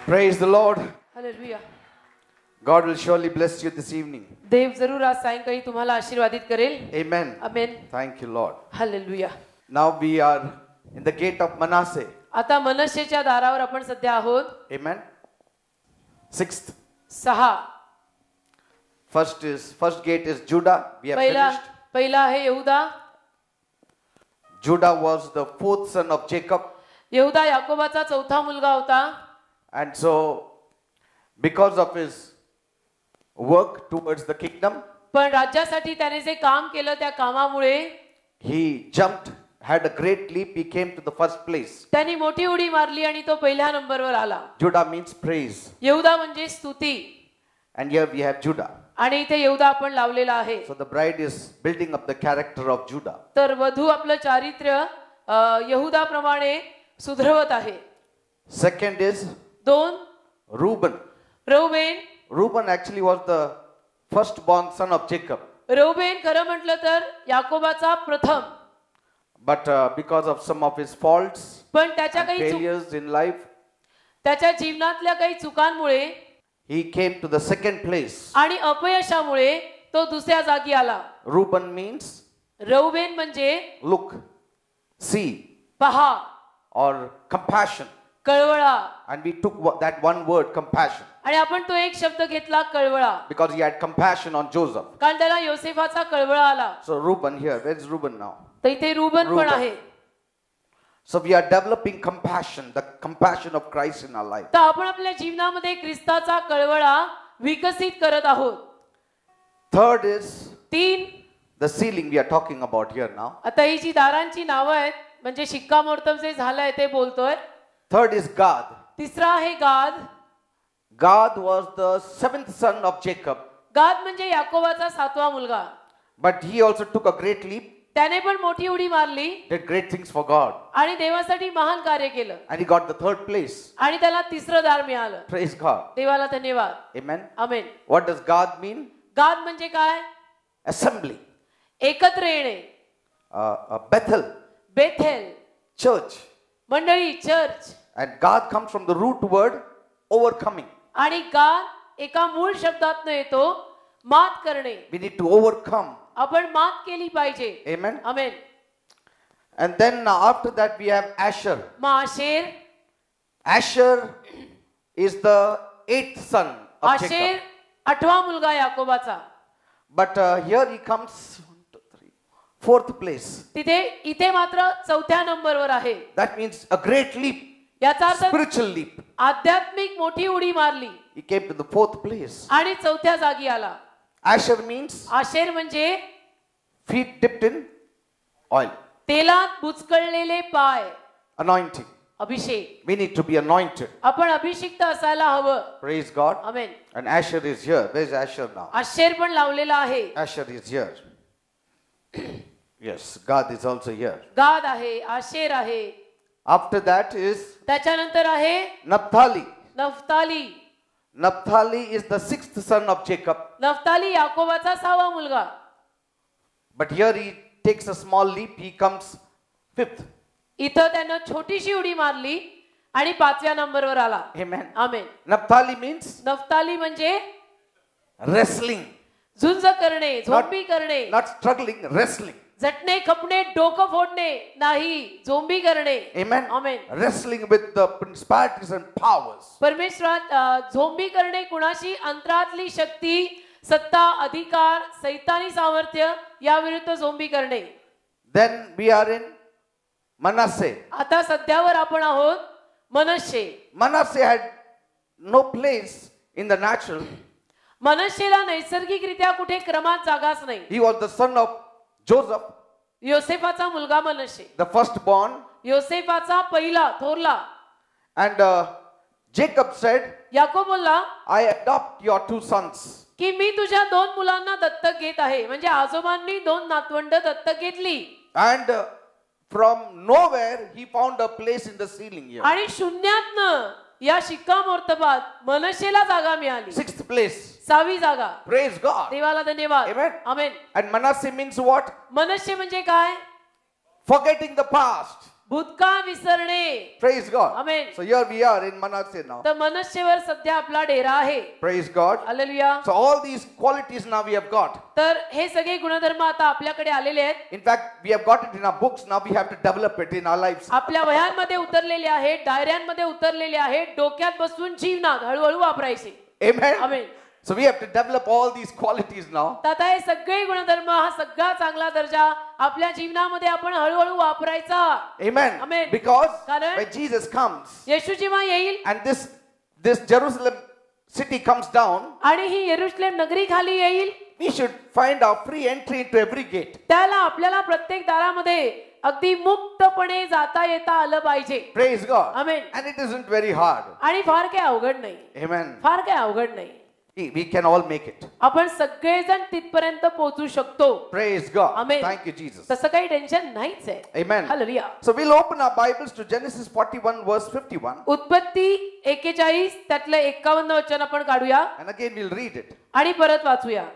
Praise the Lord. Hallelujah. God will surely bless you this evening. देव जरूर आज सायंकाळी तुम्हाला आशीर्वादित करेल. Amen. Amen. Thank you, Lord. Hallelujah. Now we are in the gate of Manasseh. आता मनश्शेच्या दारावर आपण सध्या आहोत. Amen. Sixth. 6. First gate is Judah. We have finished. पहिला आहे यहूदा. Judah was the fourth son of Jacob. यहूदा याकोबाचा चौथा मुलगा होता. And so because of his work towards the kingdom, पण राज्यासाठी त्याने जे काम केलं त्या कामामुळे he jumped, had a great leap. He came to the first place. त्यांनी मोठी उडी मारली आणि तो पहिल्या नंबरवर आला. Judah means praise. यहूदा म्हणजे स्तुती. And here we have Judah. आणि इथे यहूदा आपण लावलेला आहे. So the bride is building up the character of Judah. तर वधू आपलं चारित्र्य यहूदाप्रमाणे सुधरवत आहे. Second is 2. Reuben. रौबेन. Reuben actually was the firstborn son of Jacob. रौबेन खरं म्हटलं तर याकोबाचा प्रथम. But because of some of his faults पण त्याच्या and काही failures in life, त्याच्या जीवनातल्या काही चुकांमुळे he came to the second place. आणि अपयशामुळे तो दुसऱ्या जागी आला. Reuben means रौबेन म्हणजे look, see, पहा, or compassion. कळवळा. And we took that one word, compassion, आणि आपण तो एक शब्द घेतला कळवळा. because he had compassion on Joseph. कारण त्याला योसेफाचा कळवळा आला. So Reuben here, where is Reuben now? तर इथे रुबन पण आहे. So we are developing compassion, the compassion of Christ in our life. तर आपण आपल्या जीवनामध्ये ख्रिस्ताचा कळवळा विकसित करत आहोत. Third is 3. the sealing we are talking about here now. आता ही जी दारांची नावं आहेत म्हणजे शिक्कामोर्तब जे झालंय ते बोलतोय. Third is Gad. तिसरा आहे गाद. Gad was the seventh son of Jacob, गाद म्हणजे याकोबाचा 7वा मुलगा. but he also took a great leap, त्याने पण मोठी उडी मारली did great things for God, आणि देवासाठी महान कार्य केलं and he got the third place. आणि त्याला 3रं दार मिळालं. Praise God. देवाला धन्यवाद. Amen. Amen. What does Gad mean? गाद म्हणजे काय? Assembly. एकत्र येणे. Bethel. Bethel Church. मंडळी, church. And Gad comes from the root word overcoming. आणि गाद एका मूळ शब्दातून येतो मात करणे. We need to overcome. आपण मात केली पाहिजे. Amen. Amen. And then after that we have Asher. Asher. Asher is the 8th son of Asher Jacob. 8वा मुलगा याकोबाचा. But here he comes 1, 2, 3, 4th place. इथे मात्र 4थ्या नंबरवर आहे. That means a great leap, याचा अर्थ spiritual leap. आध्यात्मिक मोठी उडी मारली He came to the 4th place. आणि 4थ्या जागी आला. Asher means आशेर म्हणजे feet dipped in oil. तेलात बुचकळलेले पाय. Anointing. Abhishek. We need to be anointed. आपण अभिषिक्त असायला हवं. Praise God. Amen. And Asher is here. Where is Asher now? Asher पण लावलेला आहे. Asher is here. Yes, God is also here. गाद आहे, आशेर आहे. After that is त्याच्यानंतर आहे Naphtali. Naphtali. Naphtali is the 6th son of Jacob. Naphtali याकोबाचा 6वा मुलगा. But here he takes a small leap. He comes 5th. इथं त्यानं छोटीशी उडी मारली आणि 5व्या नंबरवर आला. Amen. आमेन. Naphtali means नफ्ताली म्हणजे wrestling. झुंज करणे, झोंबी करणे. Not struggling, wrestling. झटणे, खपणे, डोकं फोडणे नाही, झोंबी करणे. Amen. Amen. Wrestling with the principalities and powers. परमेश्वरात झोंबी करणे कुणाशी? अंतरातली शक्ती, सत्ता, अधिकार, सैतानी सामर्थ्य या विरुद्ध झोंबी करणे. Then we are in Manasseh. आता सध्यावर आपण आहोत मनश्शे. Manasseh had no place in the natural. मनश्शेला नैसर्गिकरित्या कुठे क्रमात जागाच नाही. He was the son of Joseph, योसेफाचा मुलगा मनश्शे. the firstborn. योसेफाचा पहिला, थोरला. And Jacob said, याकोब बोलला I adopt your 2 sons. की मी तुझ्या 2 मुलांना दत्तक घेत आहे. म्हणजे आजोबांनी 2 नातवंड दत्तक घेतली. And from nowhere he found a place in the ceiling here. आणि शून्यातनं या शिक्कामोर्तबात मनश्शेला जागा मिळाली. 6th place. 6वी जागा. Praise God. देवाला धन्यवाद. Amen. Amen. And Manasseh means what? मनश्शे म्हणजे काय? Forgetting the past. भूतकाळ विसरणे. Praise God. Amen. So here we are in Manasseh now. तर मनश्शेवर सध्या आपला डेरा आहे. Praise God. Hallelujah. So all these qualities now we have got. तर हे सगळे गुणधर्म आता आपल्याकडे आलेले आहेत. In fact, we have got it in our books. Now we have to develop it in our lives. आपल्या वह्यांमध्ये उतरलेले आहेत, डायऱ्यांमध्ये उतरलेले आहेत, डोक्यात बसवून जीवनात हळूहळू वापरायचे. Amen. Amen. So we have to develop all these qualities now. आता हे सगळे गुणधर्म, हा सगळा चांगला दर्जा आपल्या जीवनामध्ये आपण हळूहळू वापरायचा. Amen. Amen. Because कारण when Jesus comes येशू जेव्हा येईल and this Jerusalem city comes down, आणि ही येरुशलेम नगरी खाली येईल, we should find our free entry into every gate. त्याला आपल्याला प्रत्येक दारामध्ये अगदी मुक्तपणे जाता येता आलं पाहिजे. Praise God. Amen. And it isn't very hard. आणि फार काही अवघड नाही. Amen. फार काही अवघड नाही. We can all make it. आपण सगळेजण तिथपर्यंत पोहोचू शकतो. Praise God. Amen. Thank you, Jesus. तसं काही टेन्शन नाहीच आहे. Amen. Hallelujah. So we'll open our Bibles to Genesis 41 verse 51. उत्पत्ती 41 त्यातलं 51 वचन आपण काढूया And again we'll read it. आणि परत वाचूया.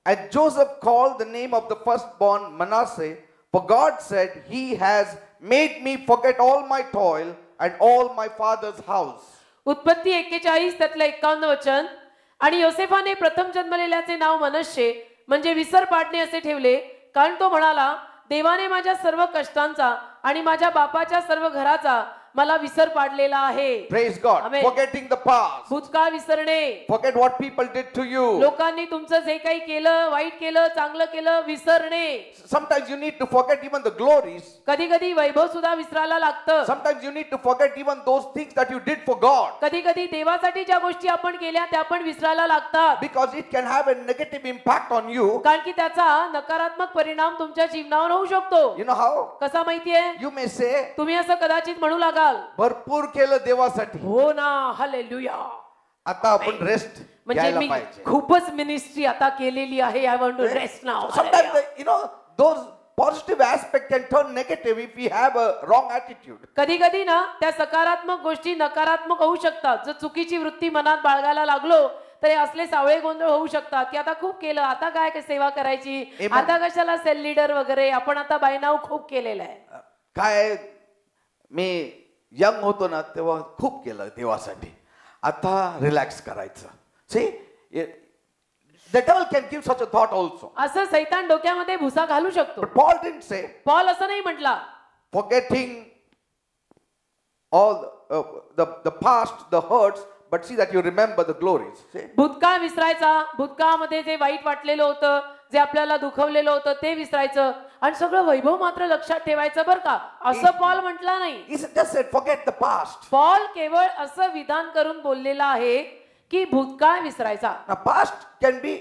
And Joseph called the name of the firstborn Manasseh, for God said, He has made me forget all my toil and all my father's house. उत्पत्ती 41 त्यातलं 51 वचन. आणि योसेफाने प्रथम जन्मलेल्याचे नाव मनश्शे म्हणजे विसर पाडणे असे ठेवले, कारण तो म्हणाला, देवाने माझ्या सर्व कष्टांचा आणि माझ्या बापाच्या सर्व घराचा मला विसर पाडलेला आहे. Praise God. Amen. Forgetting the past. भूतकाळ विसरणे. Forget what people did to you. लोकांनी तुमचं जे काही केलं, वाईट केलं, चांगलं केलं, विसरणे. Sometimes you need to forget even the glories. कधी कधी वैभव सुद्धा विसरायला लागतं. Sometimes you need to forget even those things that you did for God. कधी कधी देवासाठी ज्या गोष्टी आपण केल्या त्या पण विसरायला लागतात. Because it can have a negative impact on you. कारण की त्याचा नकारात्मक परिणाम तुमच्या जीवनावर होऊ शकतो. You know how? कसा माहितीये? You may say, तुम्ही असं कदाचित म्हणू लागाल, भरपूर केलं देवासाठी, हो ना, हालेलुया, आता आपण रेस्ट म्हणजे घ्यायला मी पाहिजे. खूपच मिनिस्ट्री आता केलेली आहे, I want to rest now. Sometimes those positive aspect can turn negative if we have a wrong attitude. कधी कधी ना त्या सकारात्मक गोष्टी नकारात्मक होऊ शकतात. जर चुकीची वृत्ती मनात बाळगायला लागलो तर हे असले सावळे गोंधळ होऊ शकतात की आता खूप केलं, आता काय सेवा करायची, Amen. आता कशाला सेल लीडर वगैरे, आपण आता बाय नाव खूप केलेलं आहे. काय मी यंग होतो ना तेव्हा खूप केलं देवासाठी, आता रिलॅक्स करायचं. See, the devil can give such a thought also. असं सैतान डोक्यामध्ये भुसा घालू शकतो. But Paul didn't say Paul असं नाही म्हटला, forgetting all the past, the hurts, but see that you remember the glories. See? भूतकाळ विसरायचा, भूतकाळामध्ये जे वाईट वाटलेलं होतं, जे आपल्याला दुखवलेलं होतं ते विसरायचं आणि सगळं वैभव मात्र लक्षात ठेवायचं बरं का, असं पॉल म्हटला नाही. He just said forget the past. Paul केवळ असं विधान करून बोललेला आहे की भूतकाळ विसरायचा. Now past can be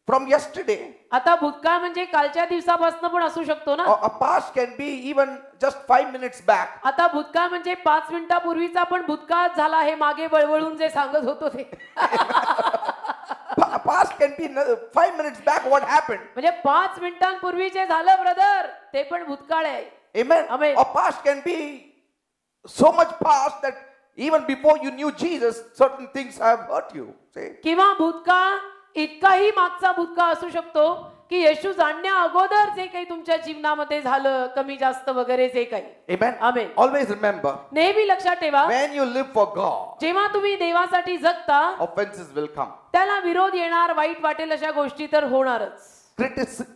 from yesterday. आता भूतकाळ म्हणजे कालच्या दिवसापासून पण असू शकतो ना. Or a past can be even just 5 minutes back. आता भूतकाळ म्हणजे 5 मिनिटापूर्वीचा पण भूतकाळ झाला, हे मागे वळवळून जे सांगत होतो ते. Past can be 5 minutes back what happened. म्हणजे 5 मिनिटांपूर्वी जे झालं ब्रदर ते पण भूतकाळ आहे. Amen. Amen. Or past can be so much past that even before you knew Jesus, certain things have hurt you. See? किंवा भूतकाळ इतकाही मागचा भूतकाळ असू शकतो की येशू जाणण्या अगोदर जे काही तुमच्या जीवनामध्ये झालं, कमी जास्त वगैरे जे काही. Amen. Amen. Always remember, नेहमी लक्षात ठेवा, when you live for God, जेव्हा तुम्ही देवासाठी जगता offenses will come. त्याला विरोध येणार, वाईट वाटेल अशा गोष्टी तर होणारच.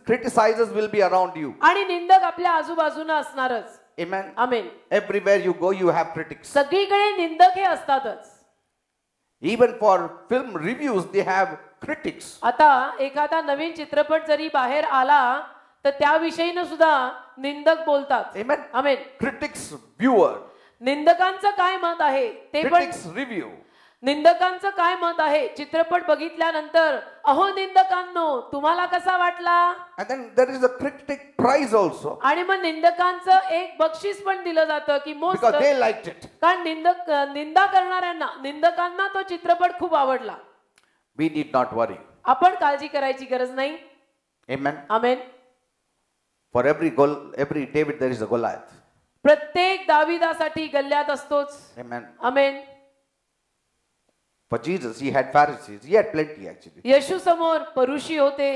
Criticizers will be around you. आणि निंदक आपल्या आजूबाजूला असणारच. Amen. Amen. Everywhere you go, you have critics. सगळीकडे निंदक हे असतातच. Even for film reviews, they have critics. आता एखादा नवीन चित्रपट जरी बाहेर आला तर त्याविषयीनं सुद्धा निंदक बोलतात. Amen. आमेन. Critics, viewer, निंदकांचं काय मत आहे ते पण, critics review. निंदकांचं काय मत आहे चित्रपट बघितल्यानंतर, अहो निंदकांनो तुम्हाला कसा वाटला. And then there is a critic prize also. आणि मग निंदकांचं एक बक्षीस पण दिलं जातं की most, Because they liked it. कारण निंदा करणाऱ्यांना, निंदकांना तो चित्रपट खूप आवडला. We need not worry. आपण काळजी करायची गरज नाही. Amen. Amen. For every David there is a Goliath. प्रत्येक दाविदासाठी गल्ल्यात असतोच. Amen. Amen. For Jesus, he had Pharisees. He had plenty actually. येशू समोर परुषी होते,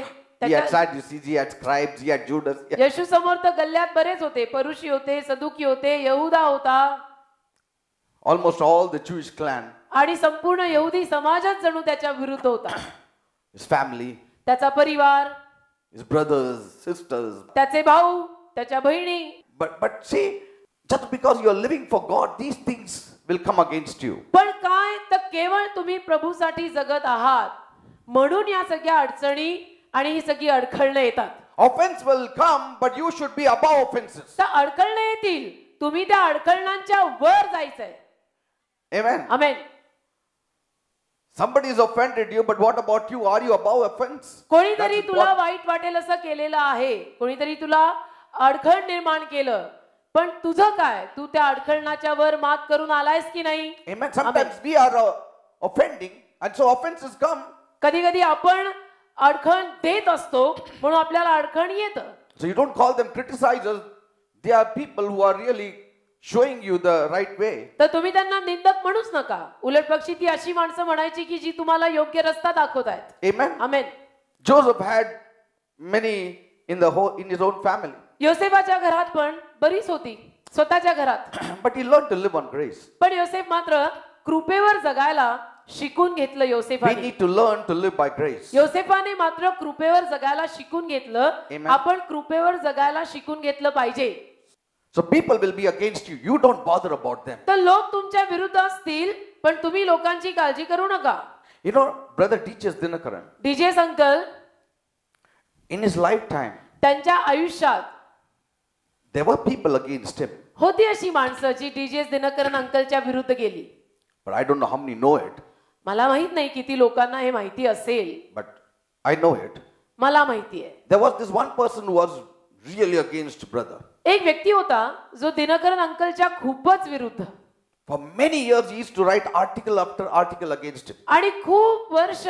He had Sadducees, he had scribes, he had Judas. येशू समोर तर गल्ल्यात बरेच होते, परुषी होते, सदुकी होते, यहुदा होता, Almost all the Jewish clan, आणि संपूर्ण यहुदी समाजच जणू त्याच्या विरुद्ध होता. his family, त्याचा परिवार, his brothers, sisters. त्याचे भाऊ, त्याच्या बहिणी. But see, just because you are living for God, these things will come against you. पण काय तर केवळ तुम्ही प्रभूसाठी जगत आहात म्हणून या सगळ्या अडचणी आणि ही सगळी अडखळणं येतात. Offense will come, but you should be above offenses. तर अडखळणं येतील, तुम्ही त्या अडखळणांच्या वर जायचंय. Amen. Amen. Somebody is offended you, but what about you? Are you above offense? कोणीतरी That is तुला what- वाईट वाटेल असं केलेलं आहे, कोणीतरी तुला अडखळ निर्माण केलं, पण तुझं काय? तू त्या अडखळणाच्या वर मात करून आलायस की नाही? Amen. Sometimes we are offending, and so offenses come. कधी कधी आपण अडखण देत असतो म्हणून आपल्याला अडखण येतं. So you don't call them criticizers. They are people who are really showing you the right way. तर तुम्ही त्यांना निंदक म्हणूच नका. उलट पक्षी ती अशी माणसं म्हणायची की जी तुम्हाला योग्य रस्ता दाखवत आहेत. Amen. Amen. Joseph had many in his own family. योसेफाच्या घरात पण बरीच होती, स्वतःच्या घरात. But he learned to live on grace. पण योसेफ मात्र कृपेवर जगायला शिकून घेतलं. We योसेफाने need to learn to live by grace. योसेफाने मात्र कृपेवर जगायला शिकून घेतलं. Amen. आपण कृपेवर जगायला शिकून घेतलं पाहिजे. So people will be against you. You don't bother about them. तर लोक तुमच्या विरुद्ध असतील पण तुम्ही लोकांची काळजी करू नका. You know, Brother teaches Dinakaran. DJ uncle In his lifetime, त्यांच्या आयुष्यात there were people against him. होती अशी माणसं जी डीजे दिनकरन अंकलच्या विरुद्ध गेली. But I don't know how many know it. मला माहित नाही किती लोकांना हे माहिती असेल. But I know it. मला माहिती आहे. There was this one person who was really against brother. एक व्यक्ती होता जो दिनकरन अंकलच्या खूपच विरुद्ध. For many years he used to write article after article against him. आणि खूप वर्ष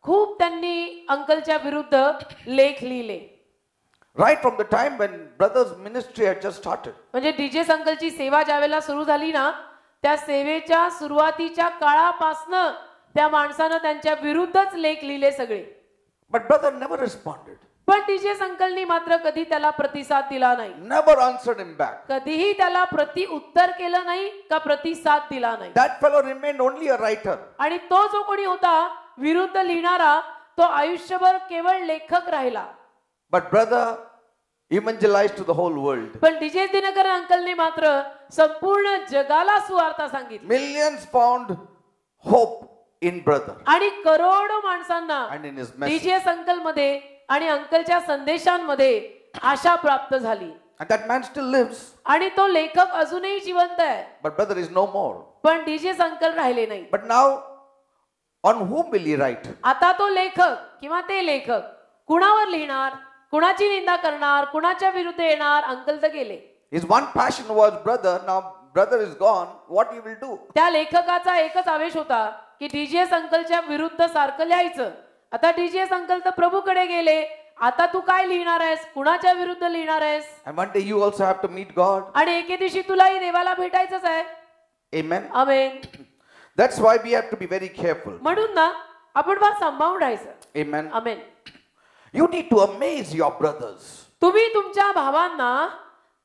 खूप त्यांनी अंकलच्या विरुद्ध लेख लिहिले. Right from the time when brother's ministry had just started. म्हणजे डीजे अंकलची सेवा ज्यावेळेला सुरू झाली ना, त्या सेवेच्या सुरुवातीच्या काळापासनं त्या माणसानं त्यांच्या विरुद्धच लेख लिहिले सगळे. But brother never responded. पण डीजे अंकलनी मात्र कधी त्याला प्रतिसाद दिला नाही. Never answered him back. कधीही त्याला प्रति उत्तर केलं नाही का प्रतिसाद दिला नाही. That fellow remained only a writer. आणि तो जो कोणी होता विरुद्ध लिहिणारा तो आयुष्यभर केवळ लेखक राहिला. But brother evangelized to the whole world. पण डीजे दिनकर अंकलने मात्र संपूर्ण जगाला सुवार्ता सांगितली. Millions found hope in brother आणि करोडो माणसांना and in his message. DJ uncle मध्ये आणि अंकलच्या संदेशांमध्ये आशा प्राप्त झाली. And that man still lives. आणि तो लेखक अजूनही जिवंत आहे. But brother is no more. पण डीजे अंकल राहिले नाही. But now, on whom will he write? आता तो लेखक किंवा ते लेखक कुणावर लिहिणार, कुणाची निंदा करणार, कुणाच्या विरुद्ध येणार? अंकल तर गेले. His one passion was brother. Now brother is gone. What he will do? त्या लेखकाचा एकच आवेश होता की डीजे अंकलच्या विरुद्ध सारखं लिहायचं. आता डीजे अंकल तर प्रभूकडे गेले. आता तू काय लिहिणार आहेस, कुणाच्या विरुद्ध लिहिणार आहेस? And one day you also have to meet God. आणि एके दिवशी तुलाही देवाला भेटायचंच आहे. Amen. Amen. That's why we have to be very careful. म्हणून ना आपण फार सांभाळून राहायचं. Amen. Amen. You need to amaze your brothers तुम्ही तुमच्या भावांना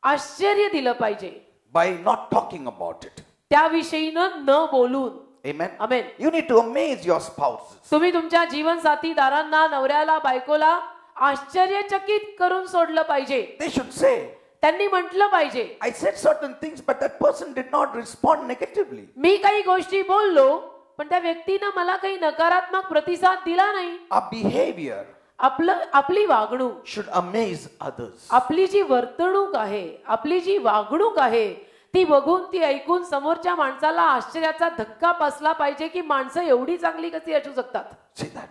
आश्चर्य दिलं पाहिजे by not talking about it. त्याविषयीनं न बोलून. Amen. Amen. You need to amaze your spouses. तुम्ही तुमच्या जीवन साथीदारांना, नवऱ्याला, बायकोला आश्चर्यचकित करून सोडलं पाहिजे. They should say, त्यांनी म्हटलं पाहिजे, I said certain things, but that person did not respond negatively. मी काही गोष्टी बोललो पण त्या व्यक्तीनं मला काही नकारात्मक प्रतिसाद दिला नाही. Our behavior आपली वागणूक, should amaze others. आपली जी वर्तणूक आहे, आपली जी वागणूक आहे ती बघून, ती ऐकून समोरच्या माणसाला आश्चर्याचा धक्का बसला पाहिजे की माणसं एवढी चांगली कशी असू शकतात. See that?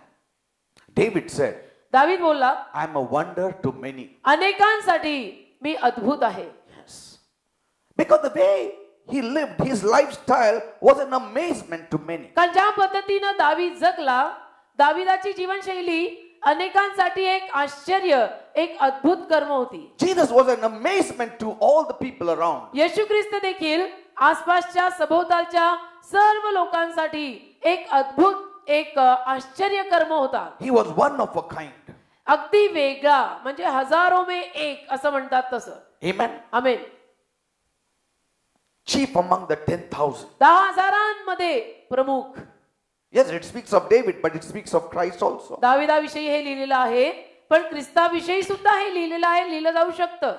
David said, दावीद बोलला, I am a wonder to many. अनेकांसाठी मी अद्भुत आहे. Yes. Because the way he lived, his lifestyle was an amazement to many. कारण ज्या पद्धतीनं दावीद जगला, दावीदाची जीवनशैली अनेकांसाठी एक आश्चर्य, एक अद्भुत कर्म होती. Jesus was an amazement to all the people around. येशू ख्रिस्त देखील आसपासच्या सभोवतालच्या सर्व लोकांसाठी एक अद्भुत, एक आश्चर्य कर्म होता. He was one of a kind. अगदी वेगळा, म्हणजे हजारो में एक असं म्हणतात तसं. Amen. Amen. Chief among the 10,000. 10,000 प्रमुख. Yes, it speaks of David, but it speaks of Christ also. दाविदाविषयी हे लिहिलेलं आहे, पण ख्रिस्ताविषयी सुद्धा हे लिहिलेलं आहे, लिहिलं जाऊ शकतं.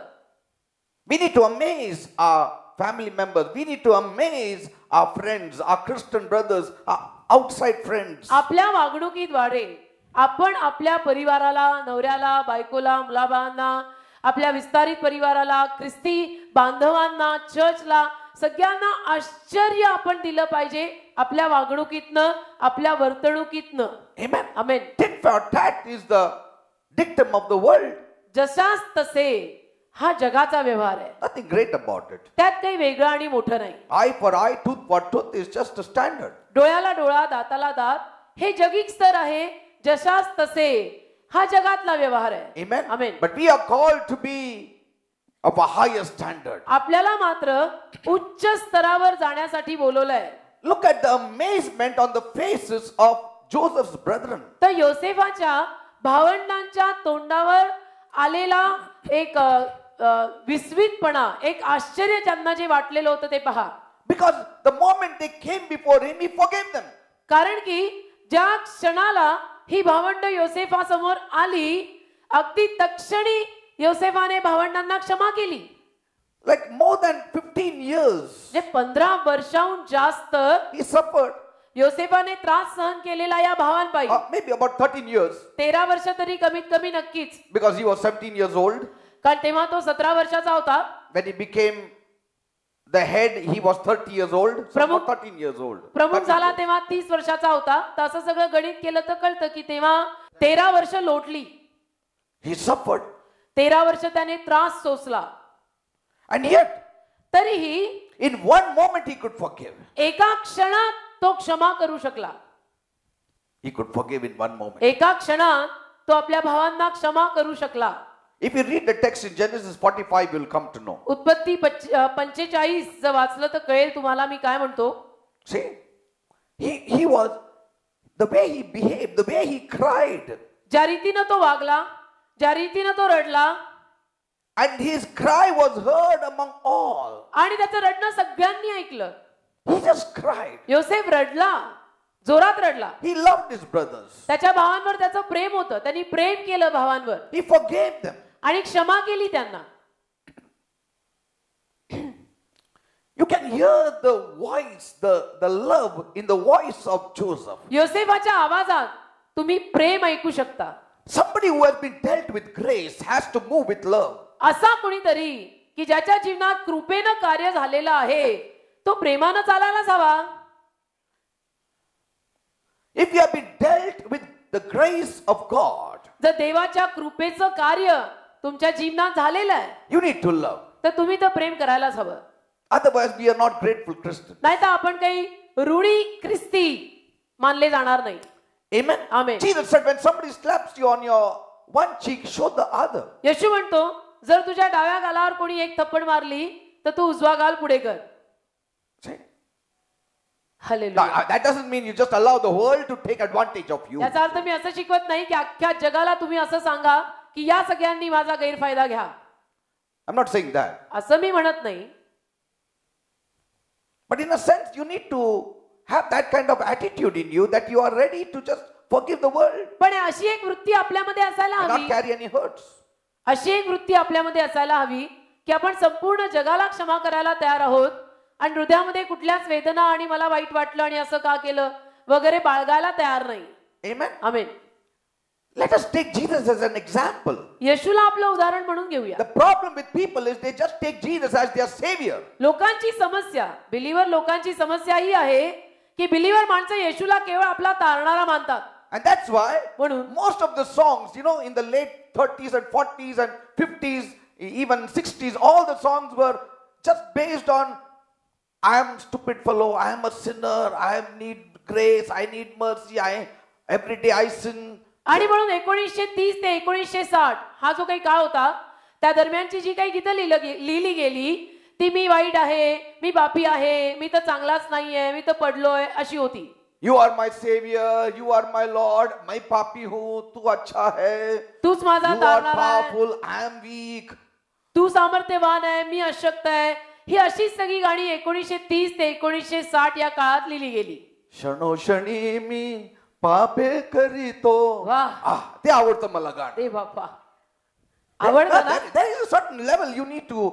We need to amaze our family members. We need to amaze our friends, our Christian brothers, our outside friends. आपल्या वागणुकीद्वारे आपण आपल्या परिवाराला, नवऱ्याला, बायकोला, मुलाबाळांना, आपल्या विस्तारित परिवाराला, ख्रिस्ती बांधवांना, चर्चला, सगळ्यांना आश्चर्य आपण दिलं पाहिजे आपल्या वागणुकीतनं, आपल्या वर्तणुकीतनं. Amen. Amen. Tit for tat is the dictum of the world. जशास तसे हा जगाचा व्यवहार आहे. Nothing great about it. त्यात काही वेगळं आणि मोठं नाही. Eye for eye, tooth for tooth is just a standard. डोळ्याला डोळा, दाताला दात हे जगिक स्तर आहे. जशास तसे हा जगातला व्यवहार आहे. Amen. Amen. But we are called to be of a higher standard. आपल्याला मात्र उच्च स्तरावर जाण्यासाठी बोलवलंय. Look at the amazement on the faces of Joseph's brethren. तर योसेफाच्या भावंडांच्या तोंडावर आलेला एक विस्मितपणा, एक आश्चर्य त्यांना जे वाटलेलं होतं ते पहा. Because the moment they came before him, he forgave them. कारण की ज्या क्षणाला ही भावंड योसेफासमोर आली, अगदी तक्षणी योसेफाने भावंडांना क्षमा केली. Like more than 15 years, जे 15 वर्षाहून जास्त he suffered. योसेफाने त्रास सहन केलेला या भावांपायी. Maybe about 13 years. 13 वर्ष तरी कमीत कमी नक्कीच. Because he was 17 years old. कारण तेव्हा तो 17 वर्षाचा होता. When he became the head, he was 30 years old. So प्रमुख- about 13 years old. प्रमुख 13 झाला years. तेव्हा 30 वर्षाचा होता. तर असं सगळं गणित केलं तर कळतं की तेव्हा 13 वर्ष लोटली. He suffered. 13 वर्ष त्याने त्रास सोसला. And yet, तरीही in one moment he could forgive. एका क्षणात तो क्षमा करू शकला. He could forgive in one moment. एका क्षणात तो आपल्या भावांना क्षमा करू शकला. If you read the text in Genesis 45, you'll come to know. उत्पत्ती 45 जर वाचलं तर कळेल तुम्हाला मी काय म्हणतो. See, he was, the way he behaved, the way he cried, ज्या रीतीनं तो वागला, ज्या रीतीनं तो रडला, and his cry was heard among all. आणि त्याचं रडणं सगळ्यांनी ऐकलं. He just cried. योसेफ रडला, जोरात रडला. He loved his brothers. त्याच्या भावांवर त्याचं प्रेम होतं. त्यांनी प्रेम केलं भावांवर He forgave them. आणि क्षमा केली त्यांना. You can hear the voice, the love in the voice of Joseph. योसेफाच्या आवाजात तुम्ही प्रेम ऐकू शकता. Somebody who has been dealt with grace has to move with love. असा कोणीतरी की ज्याच्या जीवनात कृपेनं कार्य झालेलं आहे, तो प्रेमानं चालायलाच हवा. If you have been dealt with the grace of God, जर देवाच्या कृपेचं कार्य तुमच्या जीवनात झालेलं आहे, you need to love. तर तुम्ही तर प्रेम करायलाच हवं. Otherwise, we are not grateful Christians. नाही तर आपण काही ऋणी ख्रिस्ती मानले जाणार नाही. Amen. Amen. Jesus said, when somebody slaps you on your one cheek, show the other. येशू म्हणतो, जर तुझ्या डाव्या गालावर कोणी एक थप्पड मारली तर तू उजवा गाल पुढे कर. See? Hallelujah. That doesn't mean you just allow the world to take advantage of you. याचा अर्थ मी असं शिकवत नाही की अख्ख्या जगाला तुम्ही असं सांगा की या सगळ्यांनी माझा गैरफायदा घ्या. I'm not saying that. असं मी म्हणत नाही. But in a sense, you need to have that kind of attitude in you that you are ready to just forgive the world पण अशी एक वृत्ती आपल्यामध्ये असायला and हवी. not carry any hurts. अशी एक वृत्ती आपल्यामध्ये असायला हवी की आपण संपूर्ण जगाला क्षमा करायला तयार आहोत आणि हृदयामध्ये कुठल्याच वेदना आणि मला वाईट वाटलं आणि असं का केलं वगैरे बाळगायला तयार नाही. Amen. Amen. Let us take Jesus as an example. येशूला आपलं उदाहरण म्हणून घेऊया. The problem with people is they just take Jesus as their savior. लोकांची समस्या, बिलीवर लोकांची समस्या ही आहे की बिलीवर माणसं येशूला केवळ आपला तारणारा मानतात. And that's why म्हणून most of the songs, in the late 30s and 40s and 50s, even 60s, all the songs were just based on, I am a stupid fellow, I am a sinner, I need grace, I need mercy, every day I sin. आणि म्हणून 1930 ते 1960 हा जो काही काळ होता त्या दरम्यानची जी काही गीतं लिहिली गेली ती मी वाईट आहे, मी पापी आहे, मी तर चांगलाच नाहीये, मी तर पडलोय अशी होती. You are my savior, you are my Lord, मैं पापी हूँ, तू अच्छा है. तूच माझा You are तारणारा आहे, powerful, I am weak. तू सामर्थ्यवान आहे, मी अशक्त आहे. ही अशीच सगळी गाणी 1930 ते 1960 या काळात लिहिली गेली. क्षणोक्षणी मी पापे करीतो. वाह. ते आवडतं मला गाणं. ते बाप्पा आवडतं ना. There is a certain level you need to,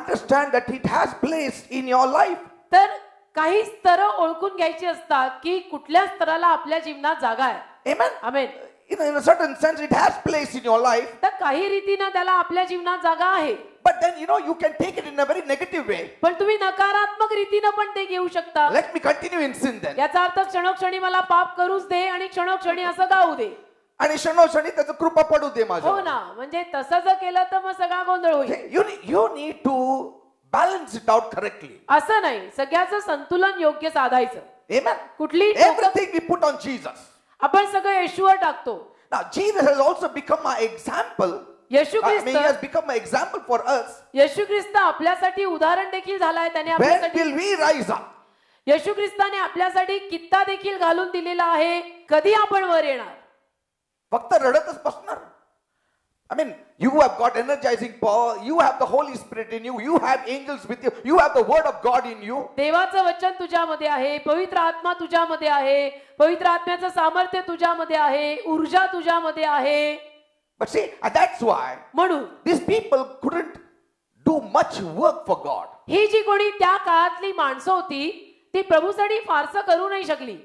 understand that it has place in your life. तर काही स्तर ओळखून घ्यायची असतात की कुठल्या स्तराला आपल्या जीवनात जागा आहे. Amen. Amen. In a certain sense, it has place in your life. तर काही रीतीनं त्याला आपल्या जीवनात जागा आहे. But then, you can take it in a very negative way. पण तुम्ही नकारात्मक रीतीनं पण ते घेऊ शकता. Let me continue in sin then. याचा अर्थ क्षणोक्षणी मला पाप करूच दे आणि क्षणोक्षणी असं गाऊ दे. आणि क्षणोक्षणी त्याचं कृपा पडू दे हो माझ्यावर. ना. म्हणजे तसं जर केलं तर मग सगळा गोंधळ होईल. You need to balance it out correctly. असं नाही, सगळ्याचं संतुलन योग्य साधायचं. Amen. कुठली Everything we put on Jesus. आपण सगळं येशूवर टाकतो. Now, Jesus has also become our example. Yeshu I mean, he has Christ become an example for us. येशू ख्रिस्त आपल्यासाठी उदाहरण देखील झालाय. त्याने When आपल्यासाठी will we rise up? येशू ख्रिस्ताने आपल्यासाठी कित्ता देखील घालून दिलेला आहे. कधी आपण वर येणार? फक्त रडतच बसणार. I mean, you have got energizing power. You have the Holy Spirit in you. You have angels with you. You have the Word of God in you. देवाचं वचन तुझ्यामध्ये आहे, पवित्र आत्मा तुझ्यामध्ये आहे, पवित्र आत्म्याचं सामर्थ्य तुझ्यामध्ये आहे, ऊर्जा तुझ्यामध्ये आहे. But see, and that's why म्हणून these people couldn't do much work for God. ही जी कोणी त्या काळातली माणसं होती ती प्रभूसाठी फारसं करू नाही शकली.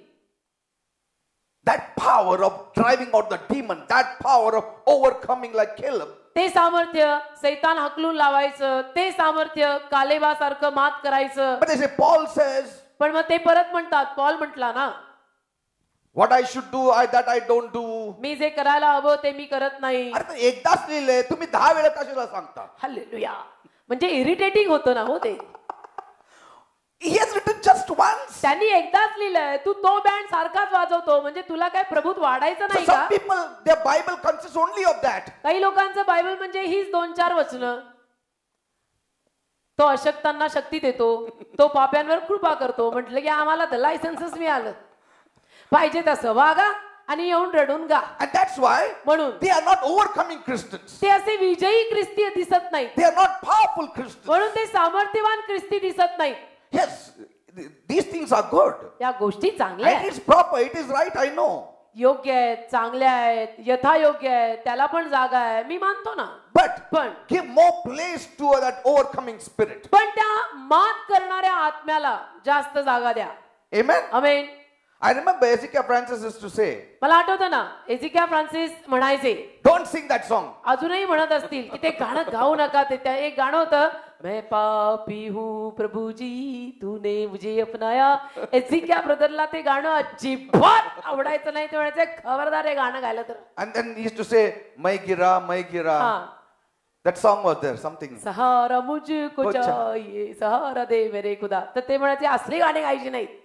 That power of driving out the demon, that power of overcoming like Caleb. ते सामर्थ्य सैतान हकलून लावायचं, ते सामर्थ्य कालेबासारखं मात करायचं. But they say, Paul says, पण मग ते परत म्हणतात, पॉल म्हटला ना, what I should do, that I don't do. मी जे करायला हवं ते मी करत नाही. अरे पण एकदाच लिहिलंय, तुम्ही 10 वेळा कशाला सांगता? हालेलुया. म्हणजे इरिटेटिंग होतं ना हो ते. He has written just once. त्यांनी एकदाच लिहिलंय, तू तो बँड सारखाच वाजवतो, म्हणजे तुला काय प्रभूत वाढायचं So नाही some का? people, their Bible consists only of that. काही लोकांचं बायबल म्हणजे हीच 2-4 वचनं. तो अशक्तांना शक्ती देतो, तो पाप्यांवर कृपा करतो. म्हटलं की आम्हाला तर लायसन्सच मिळालं, पाहिजे तसं वागा आणि येऊन रडून गा. And that's why म्हणून they are not overcoming Christians. ते असे विजयी ख्रिस्ती दिसत नाही. They are not powerful Christians. म्हणून ते सामर्थ्यवान ख्रिस्ती दिसत नाही. Yes, these things are good. या गोष्टी चांगल्या And आहेत, it's proper, it is right, I know. योग्य आहेत, चांगल्या आहेत, यथायोग्य आहेत, त्याला पण जागा आहे, मी मानतो ना. But give more place to that overcoming spirit. पण त्या मात करणाऱ्या आत्म्याला जास्त जागा द्या. Amen. Amen. I remember Ezekiel Francis used to say, मला आठवतं ना, एजिकिया फ्रान्सिस म्हणायचे, don't sing that song. अजूनही म्हणत असतील की ते गाणं गाऊ नका. ते त्या एक गाणं होतं, मैं पापी हूँ प्रभु जी तूने मुझे अपनाया. एजिकिया ब्रदरला ते गाणं अजिबात आवडायचं नाही. ते म्हणायचे खबरदार हे गाणं गायलं तर. And then he used to say, मैं गिरा. हा, That song was there, something. सहारा मुझको चाहिए, सहारा दे मेरे खुदा. तर ते म्हणायचे असली गाणी गायची नाहीत.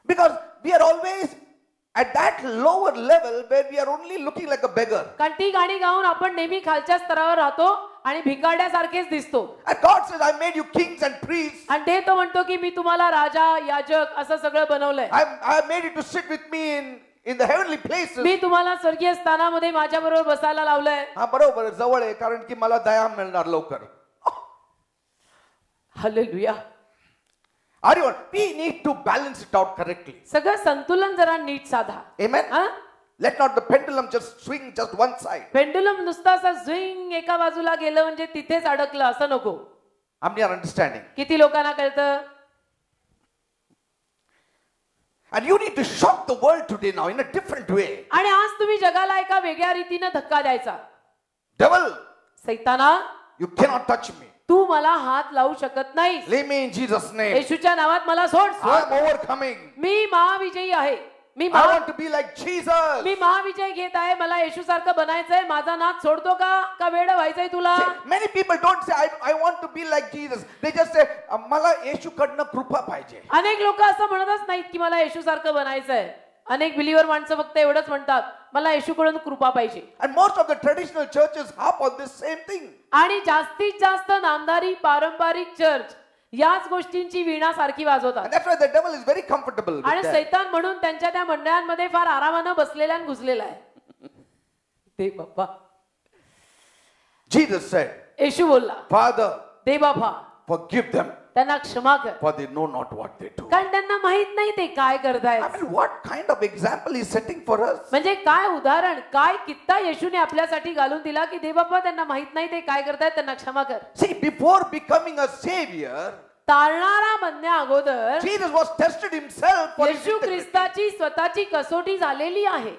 Because we are always at that lower level where we are only looking like a beggar. कारण ती गाणी गाऊन आपण नेहमी खालच्या स्तरावर राहतो आणि भिकारड्यासारखेच दिसतो. And God says, I made you kings and priests. आणि ते तो म्हणतो की मी तुम्हाला राजा याजक असं सगळं बनवलंय. I made you to sit with me in the heavenly places. मी तुम्हाला स्वर्गीय स्थानामध्ये माझ्या बरोबर बसायला लावलंय. हा बरोबर जवळ आहे कारण की मला मिळणार लवकर. Hallelujah. We need to balance it out correctly. सगळं संतुलन जरा नीट साधा. Amen. हा? Let not the pendulum just swing just one side. Pendulum नुसता असा झुईंग एका बाजूला गेलं म्हणजे तिथेच अडकलं असं नको. How many are understanding? किती लोकांना कळतं? And you need to shock the world today now in a different way. आणि आज तुम्ही जगाला एका वेगळ्या रीतीने धक्का द्यायचा. Devil, सैताना, you cannot touch me. तू मला हात लावू शकत नाही. Leave me in Jesus' name. येशूच्या नावात मला सोड. I am overcoming. मी महाविजयी आहे. I want to be like Jesus. मी महाविजय घेत आहे. मला येशू सारखं बनायचंय. माझा नाद सोडतो का वेड व्हायचंय तुला? Many people don't say I want to be like Jesus. They just say मला येशूकडनं कृपा पाहिजे. अनेक लोक असं म्हणतच नाहीत की मला येशू सारखं बनायचंय. अनेक बिलीवर माणसं फक्त एवढंच म्हणतात, मला येशूकडून कृपा पाहिजे. And most of the traditional churches harp on this same thing. आणि जास्तीत जास्त नामधारी पारंपरिक चर्च याच गोष्टींची वीणा सारखी वाजवतात. And that's why the devil is very comfortable with आणि that. सैतान म्हणून त्यांच्या त्या मंडळांमध्ये फार आरामानं बसलेला आणि घुसलेला आहे. दे बाप्पा. Jesus said, येशू बोलला, Father, दे बापा, forgive them, त्यांना क्षमा कर, for they know not what they do. कारण त्यांना माहित नाही ते काय करतायत. I mean, what kind of example is setting for us? म्हणजे काय उदाहरण, काय कित्ता येशूने आपल्यासाठी घालून दिला की दे बाप्पा त्यांना माहित नाही ते काय करतायत, त्यांना क्षमा कर. See, before becoming a savior, तारणारा बनण्या अगोदर Jesus was tested himself for his Yeshu integrity. ख्रिस्ताची स्वतःची कसोटी झालेली आहे.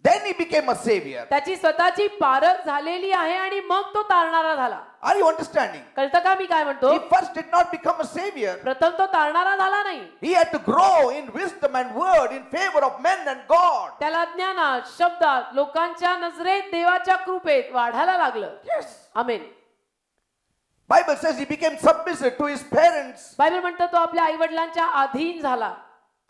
Then he became a savior. त्याची स्वतःची पारख झालेली आहे आणि मग तो तारणारा झाला. Are you understanding? कळतं का मी काय म्हणतो? He first did not become a savior. प्रथम तो तारणारा झाला नाही. He had to grow in wisdom and word in favor of men and God. त्याला ज्ञानात, शब्दात, लोकांच्या नजरेत, देवाच्या कृपेत वाढायला लागलं. Yes. Amen. Bible says he became submissive to his parents. Bible म्हणतं तो आपल्या आई वडिलांच्या अधीन झाला.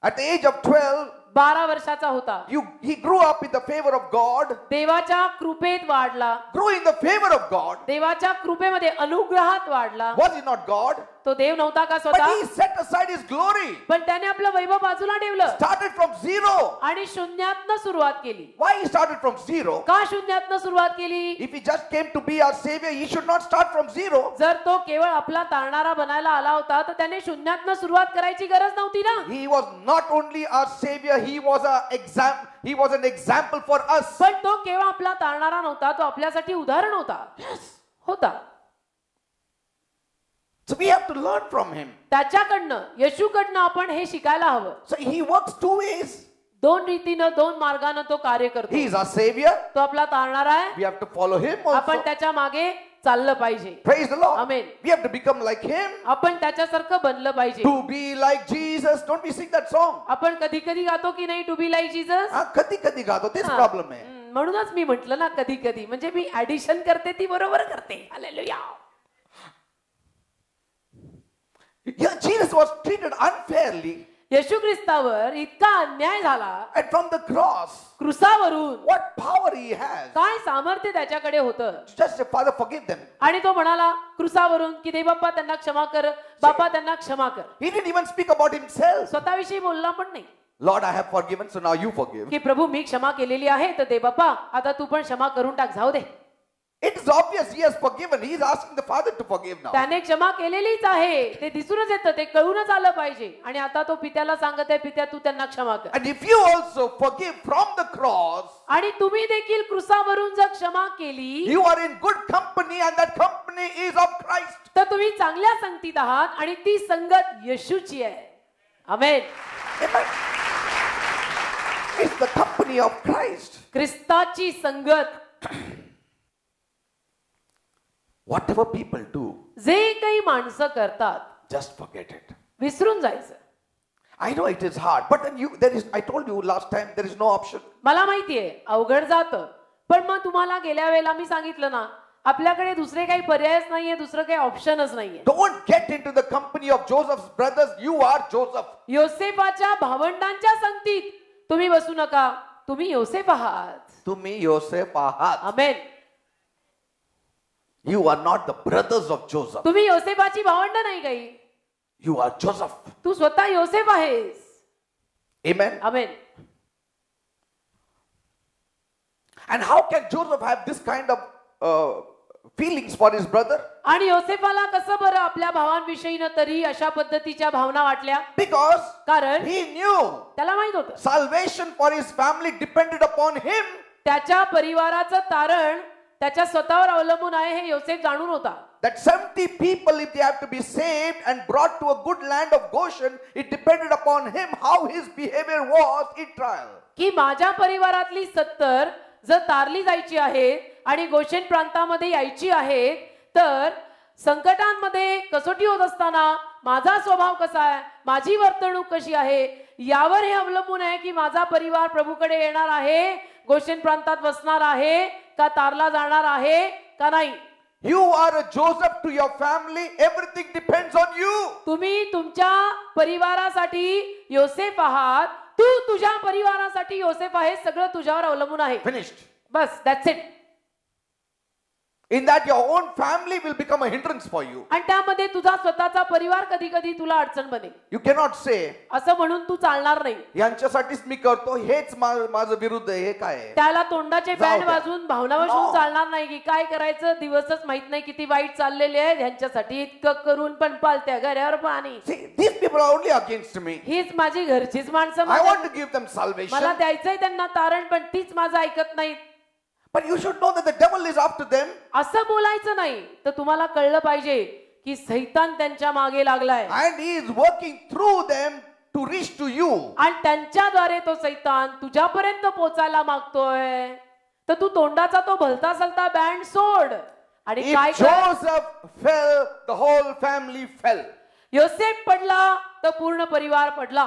At the age of 12, 12 वर्षाचा होता. he grew up in the favor of God. देवाच्या कृपेत वाढला. Grew in the favor of God. देवाच्या कृपेमध्ये अनुग्रहात वाढला. Was he not God? तो देव नव्हता का But स्वतः? he set aside his glory. पण त्याने आपलं वैभव बाजूला ठेवलं Started from zero. आणि शून्यातनं सुरुवात केली. Why he started from zero? का शून्यातनं सुरुवात केली? If he just came to be our savior, he should not start from zero. जर तो केवळ आपला तारणारा बनायला आला होता तर त्याने शून्यातनं सुरुवात करायची गरज नव्हती ना. He was not only our savior, he was an example for us. पण तो केवळ आपला तारणारा नव्हता, तो आपल्यासाठी उदाहरण होता. होता. So we have to learn from him. त्याच्याकडनं, येशूकडनं आपण हे शिकायला हवं. So he works two ways. दोन रीतीनं, दोन मार्गानं तो कार्य करतो. He is our savior. तो आपला तारणारा आहे. We have to follow him आपण also. त्याच्या मागे चाललं पाहिजे. Praise the Lord. Amen. We have to become like him. आपण त्याच्यासारखं बनलं पाहिजे. To be like Jesus. Don't we sing that song? आपण कधी कधी गातो की नाही, टू बी लाईक जीसस. कधी कधी गातो. This problem आहे. म्हणूनच मी म्हंटल ना कधी कधी, म्हणजे मी ऍडिशन करते ती बरोबर करते. Hallelujah. Yeah, Jesus was treated unfairly. येशू ख्रिस्तावर इतका अन्याय झाला. And from the cross, क्रुसावरून what power he has. काय सामर्थ्य त्याच्याकडे होतं. Just say, Father, forgive them. आणि तो म्हणाला क्रुसावरून की दे बाप्पा त्यांना क्षमा कर, बाप्पा त्यांना क्षमा कर. He didn't even speak about himself. स्वतःविषयी बोलला पण नाही. Lord, I have forgiven, so now you forgive. की प्रभू मी क्षमा केलेली आहे तर दे बाप्पा आता तू पण क्षमा करून टाक, जाऊ दे. It is obvious he has forgiven. He is asking the Father to forgive now. त्याने क्षमा केलेलीच आहे, ते दिसूनच येतं, ते कळूनच आलं पाहिजे. आणि आता तो पित्याला सांगत आहे, पित्या तू त्यांना क्षमा कर. And if you also forgive from the cross, आणि तुम्ही देखील क्रुसावरून जर क्षमा केली you are in good company, and that company is of Christ. तर तुम्ही चांगल्या संगतीत आहात आणि ती संगत येशूची आहे. आमेन. Amen. It's the company of Christ. ख्रिस्ताची संगत. Whatever people do, जे काही माणसं करतात just forget it. विसरून जायचं. I know it is hard, but then I told you last time, there is no option. मला माहितीये अवघड जातं, पण मग तुम्हाला गेल्या वेळेला मी सांगितलं ना, आपल्याकडे दुसरे काही पर्यायच नाहीये, दुसरं काही ऑप्शनच नाहीये. Don't get into the company of Joseph's brothers. You are Joseph. योसेफाच्या भावंडांच्या संगतीत तुम्ही बसू नका. तुम्ही योसेफ आहात. तुम्ही योसेफ आहात. आमेन. You are not the brothers of Joseph. तुम्ही योसेफाची भावंड नाही काही. You are Joseph. तू स्वतः योसेफ आहेस. Amen. Amen. And how can Joseph have this kind of feelings for his brother? आणि योसेफाला कसं बरं आपल्या भावांविषयीनं तरी अशा पद्धतीच्या भावना वाटल्या? Because कारण he knew त्याला माहित होतं salvation for his family depended upon him. त्याच्या परिवाराचं तारण त्याच्या स्वतःवर अवलंबून आहे हे योसेफ जाणून होता. That 70 people, if they have to be saved and brought to a good land of Goshen, it depended upon him how his behavior was in trial. की माझ्या परिवारातली 70 जर तारली जायची आहेत आणि गोशेन प्रांतामध्ये यायची आहेत तर संकटांमध्ये कसोटी होत असताना माझा स्वभाव कसा आहे, माझी वर्तणूक कशी आहे यावर हे अवलंबून आहे की माझा परिवार प्रभूकडे येणार आहे, गोशेन प्रांतात वसणार आहे का तारला जाणार आहे का नाही. You are a Joseph to your family. Everything depends on you. तुम्ही तुमच्या परिवारासाठी योसेफ आहात. तू तुझ्या परिवारासाठी योसेफ आहे. सगळं तुझ्यावर अवलंबून आहे. Finished. Bus, that's it. In that your own family will become a hindrance for you. आणि त्यामध्ये तुझा स्वतःचा परिवार कधी कधी तुला अडचण बनेल. You cannot say, असं म्हणून तू चालणार नाही. यांच्यासाठीच मी करतो, हेच माझं विरुद्ध आहे, हे काय आहे? त्याला तोंडाचे बँड द्या. वाजवून भावना वाजवून चालणार नाही की काय करायचं, दिवसच माहित नाही किती वाईट चाललेले आहेत, ह्यांच्यासाठी इतकं करून पण पालत्या घरावर पाणी. See, these people are only against me. हीच माझी घरचीच माणसं, I want to give them salvation. मला द्यायचंय त्यांना तारण, पण तीच माझं ऐकत नाहीत. But you should know that the devil is after them. असं बोलायचं नाही, तर तुम्हाला कळलं पाहिजे की सैतान त्यांच्या मागे लागलाय And he is working through them to reach to you. आणि त्यांच्याद्वारे तो सैतान तुझ्यापर्यंत पोचायला मागतोय. तर तू तोंडाचा तो भलता सलता बँड सोड आणि काय If कर. Joseph fell, the whole family fell. योसेफ पडला तर पूर्ण परिवार पडला.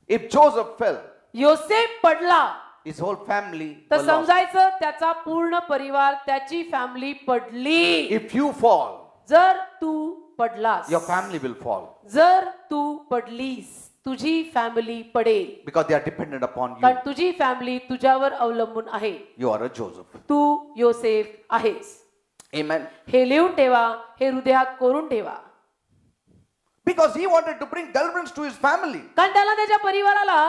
If Joseph fell, योसेफ पडला his whole family तर were lost. समजायचं त्याचा पूर्ण परिवार, त्याची फॅमिली पडली. If you fall, जर तू पडलास, your family will fall जर तू पडलीस, तुझी फॅमिली पडेल. because they are dependent upon you. कारण तुझी फॅमिली तुझ्यावर अवलंबून आहे. You are a Joseph. तू योसेफ आहेस. Amen. हे लिहून ठेवा, हे हृदयात कोरून ठेवा. Because he wanted to bring deliverance to his family. कारण त्याला त्याच्या परिवाराला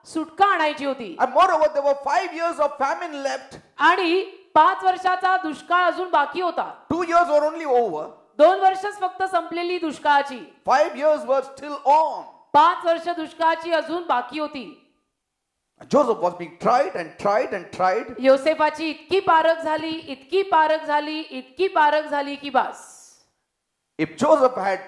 सुटका आणायची होती. And moreover, there were 5 years of famine left. आणि 5 वर्षाचा दुष्काळ अजून बाकी होता. 2 years were only over. 2 वर्षच फक्त संपलेली दुष्काळाची. 5 years were still on. 5 वर्ष दुष्काळाची अजून बाकी होती. Joseph was being tried and tried and tried. योसेफाची इतकी पारख झाली, इतकी पारख झाली, इतकी पारख झाली की बस. If Joseph had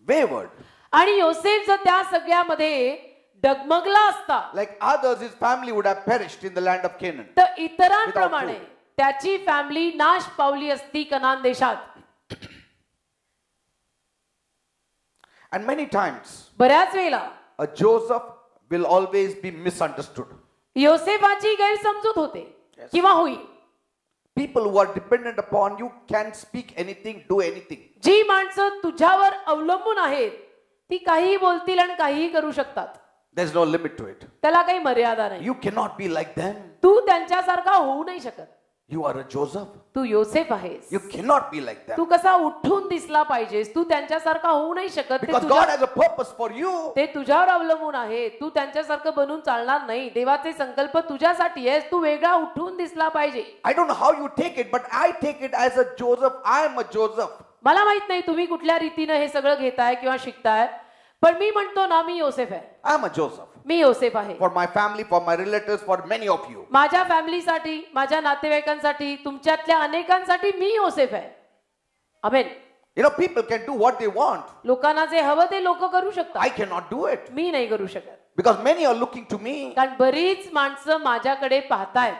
wavered, आणि योसेफ जर त्या सगळ्यामध्ये डगमगला असता, like others, his family would have perished in the land of Canaan. तर इतरांप्रमाणे Without त्याची फॅमिली नाश पावली असती कनान देशात. And many times, बऱ्याच वेळेला a Joseph will always be misunderstood. योसेफाची गैरसमजूत होते किंवा होईल. People who are dependent upon you can speak anything, do anything. जी माणसं तुझ्यावर अवलंबून आहेत ती काहीही बोलतील आणि काहीही करू शकतात. There's no limit to it. त्याला काही मर्यादा नाही. You cannot be like them. तू त्यांच्यासारखा होऊ नाही शकत. You are a Joseph. तू योसेफ आहेस. You cannot be like them. तू कसा उठून दिसला पाहिजेस, तू त्यांच्यासारखा होऊ नाही शकत. Because God has a purpose for you. ते तुझ्यावर अवलंबून आहे. तू त्यांच्यासारखं बनून चालणार नाही. देवाचे संकल्प तुझ्यासाठी आहेत. तू वेगळा उठून दिसला पाहिजे. I don't know how you take it, but I take it as a Joseph. I am a Joseph. मला माहित नाही तुम्ही कुठल्या रीतीने हे सगळं घेताय किंवा शिकताय, पण मी म्हणतो ना, मी योसेफ आहे. I am a Joseph. मी योसेफ आहे. For my family, for my relatives, for many of you. माझ्या फॅमिलीसाठी, माझ्या नातेवाईकांसाठी, तुमच्यातल्या अनेकांसाठी मी योसेफ आहे. आमेन. You know, people can do what they want. लोकांना जे हवं ते लोक करू शकतात. I cannot do it. मी नाही करू शकत. Because many are looking to me. कारण बरीच माणसं माझ्याकडे पाहतायत.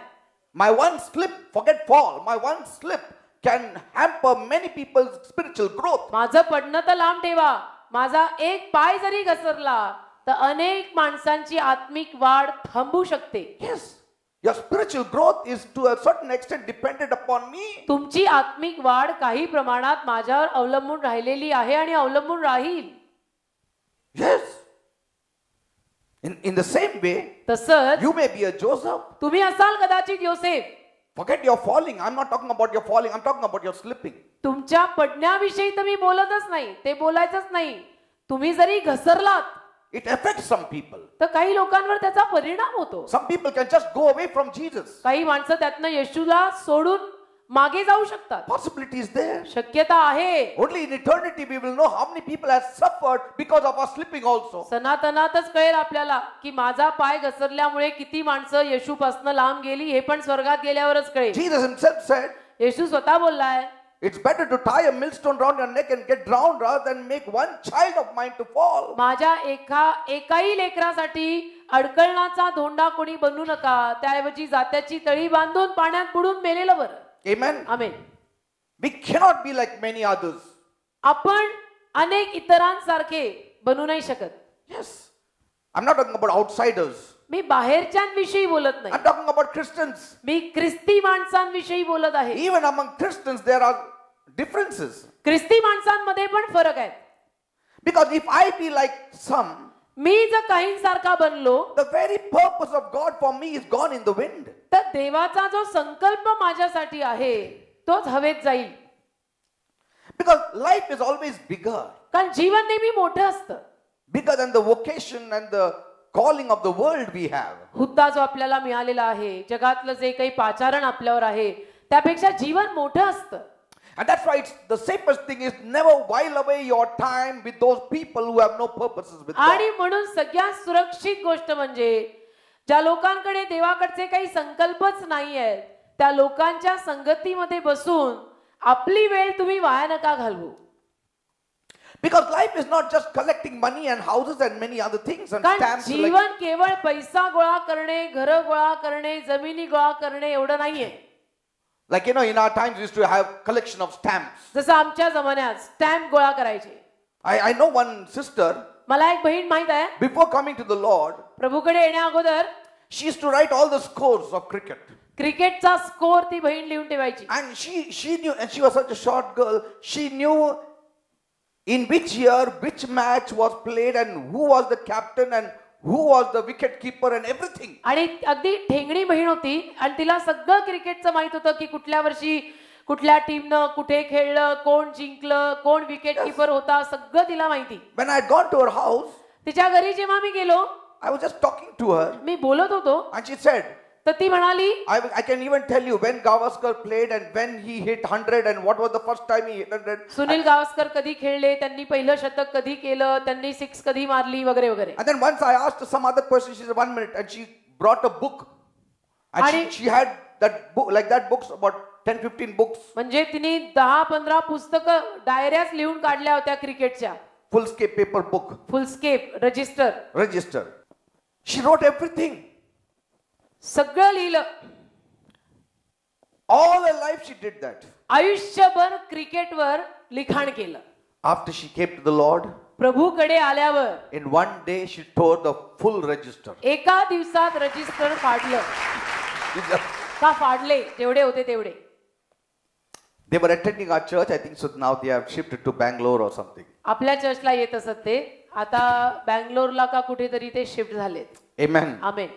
My one slip, forget fall, my one slip can hamper many people's spiritual growth. माझं पडणं तर लांब ठेवा, माझा एक पाय जरी घसरला तर अनेक माणसांची आत्मिक वाढ थांबू शकते. Yes. Your spiritual growth is to a certain extent dependent upon me. तुमची आत्मिक वाढ काही प्रमाणात माझ्यावर अवलंबून राहिलेली आहे आणि अवलंबून राहील. Yes. In the same way, तसंच you may be a Joseph. तुम्ही असाल कदाचित योसेफ. Forget your falling. I'm not talking about your falling. I'm talking about your slipping. तुमच्या पडण्याविषयी तर मी बोलतच नाही, ते बोलायचंच नाही. तुम्ही जरी घसरलात, It affects some people. तर काही लोकांवर त्याचा परिणाम होतो. Some people can just go away from Jesus. काही माणसं त्यातनं येशूला सोडून मागे जाऊ शकतात. Possibility is there. शक्यता आहे. Only in eternity we will know how many people have suffered because of our slipping also. सनातनातच कळेल आपल्याला की माझा पाय घसरल्यामुळे किती माणसं येशूपासून लांब गेली, हे पण स्वर्गात गेल्यावरच कळेल. Jesus himself said, येशू स्वतः बोललाय, it's better to tie a millstone round your neck and get drowned rather than make one child of mine to fall. माझ्या एकाही लेकरासाठी अडकळणाचा धोंडा कोणी बनवू नका, त्याऐवजी जात्याची तळी बांधून पाण्यात बुडून मेलेलं बरं. Amen. Amen. We cannot be like many others. आपण अनेक इतरांसारखे बनू नाही शकत. Yes. I'm not talking about outsiders. मी बाहेरच्यांविषयी बोलत नाही. I'm talking about Christians. मी ख्रिस्ती माणसांविषयी बोलत आहे. Even among Christians there are differences. ख्रिस्ती माणसांमध्ये पण फरक आहे. Because if I be like some, मी जर काहींसारखा बनलो the very purpose of God for me is gone in the wind. तर देवाचा जो संकल्प माझ्यासाठी आहे तोच हवेत जाईल. Because life is always bigger. कारण जीवन नेहमी मोठं असतं. Bigger than the vocation and the calling of the world we have. हुद्दा जो आपल्याला मिळालेला आहे, जगातलं जे काही पाचारण आपल्यावर आहे त्यापेक्षा जीवन मोठं असतं. And that's why it's the safest thing is never while away your time with those people who have no purposes with God. आणि म्हणून सगळ्यात सुरक्षित गोष्ट म्हणजे ज्या लोकांकडे देवाकडचे काही संकल्पच नाही आहेत त्या लोकांच्या संगतीमध्ये बसून आपली वेळ तुम्ही वाया नका घालवू. Because life is not just collecting money and houses and many other things and कारण stamps. जीवन केवळ पैसा गोळा करणे, घर गोळा करणे, जमिनी गोळा करणे एवढं नाहीये. Like in our times we used to have collection of stamps. जसं आमच्या जमान्यात स्टॅम्प गोळा करायचे. I know one sister, मला एक बहीण माहित आहे, before coming to the Lord, प्रभूकडे येण्या अगोदर she used to write all the scores of cricket. क्रिकेटचा स्कोर ती बहीण लिहून ठेवायची. And she knew, and she was such a short girl, she knew in which year, which match was played and who was the captain and who was the wicket keeper and everything. आणि अगदी ठेंगणी बहीण होती आणि तिला सगळं क्रिकेटचं माहित होतं की कुठल्या वर्षी कुठल्या टीमनं कुठे खेळलं, कोण जिंकलं, कोण विकेट कीपर होता, सगळं तिला माहिती. When I had gone to her house, तिच्या घरी जेव्हा मी गेलो I was just talking to her मी बोलत होतो and she said, तर ती म्हणाली I can even tell you when Gavaskar played and when he hit 100 and what was the first time he hit 100. Sunil Gavaskar कधी खेळले, त्यांनी पहिलं शतक कधी केलं, त्यांनी 6 कधी मारली वगैरे वगैरे. And then once I asked some other person, she said 1 minute, and she brought a book and she had that book, like that books, about 10-15 books. म्हणजे तिने 10-15 पुस्तकं डायऱ्याच लिहून काढल्या होत्या क्रिकेटच्या. Fullscape paper book. Foolscap register. She wrote everything. सगळं लिहिलं. All her life she did that. आयुष्यभर क्रिकेटवर लिखाण केलं. After she came to the Lord, प्रभूकडे आल्यावर in one day she tore the full register. एका दिवसात रजिस्टर फाडलं. का फाडले? जेवढे होते तेवढे. They were attending our church, I think, so now they have shifted to Bangalore or something. आपल्या चर्चला येत असत ते. आता बँगलोरला का कुठेतरी ते शिफ्ट झालेत. Amen. Amen.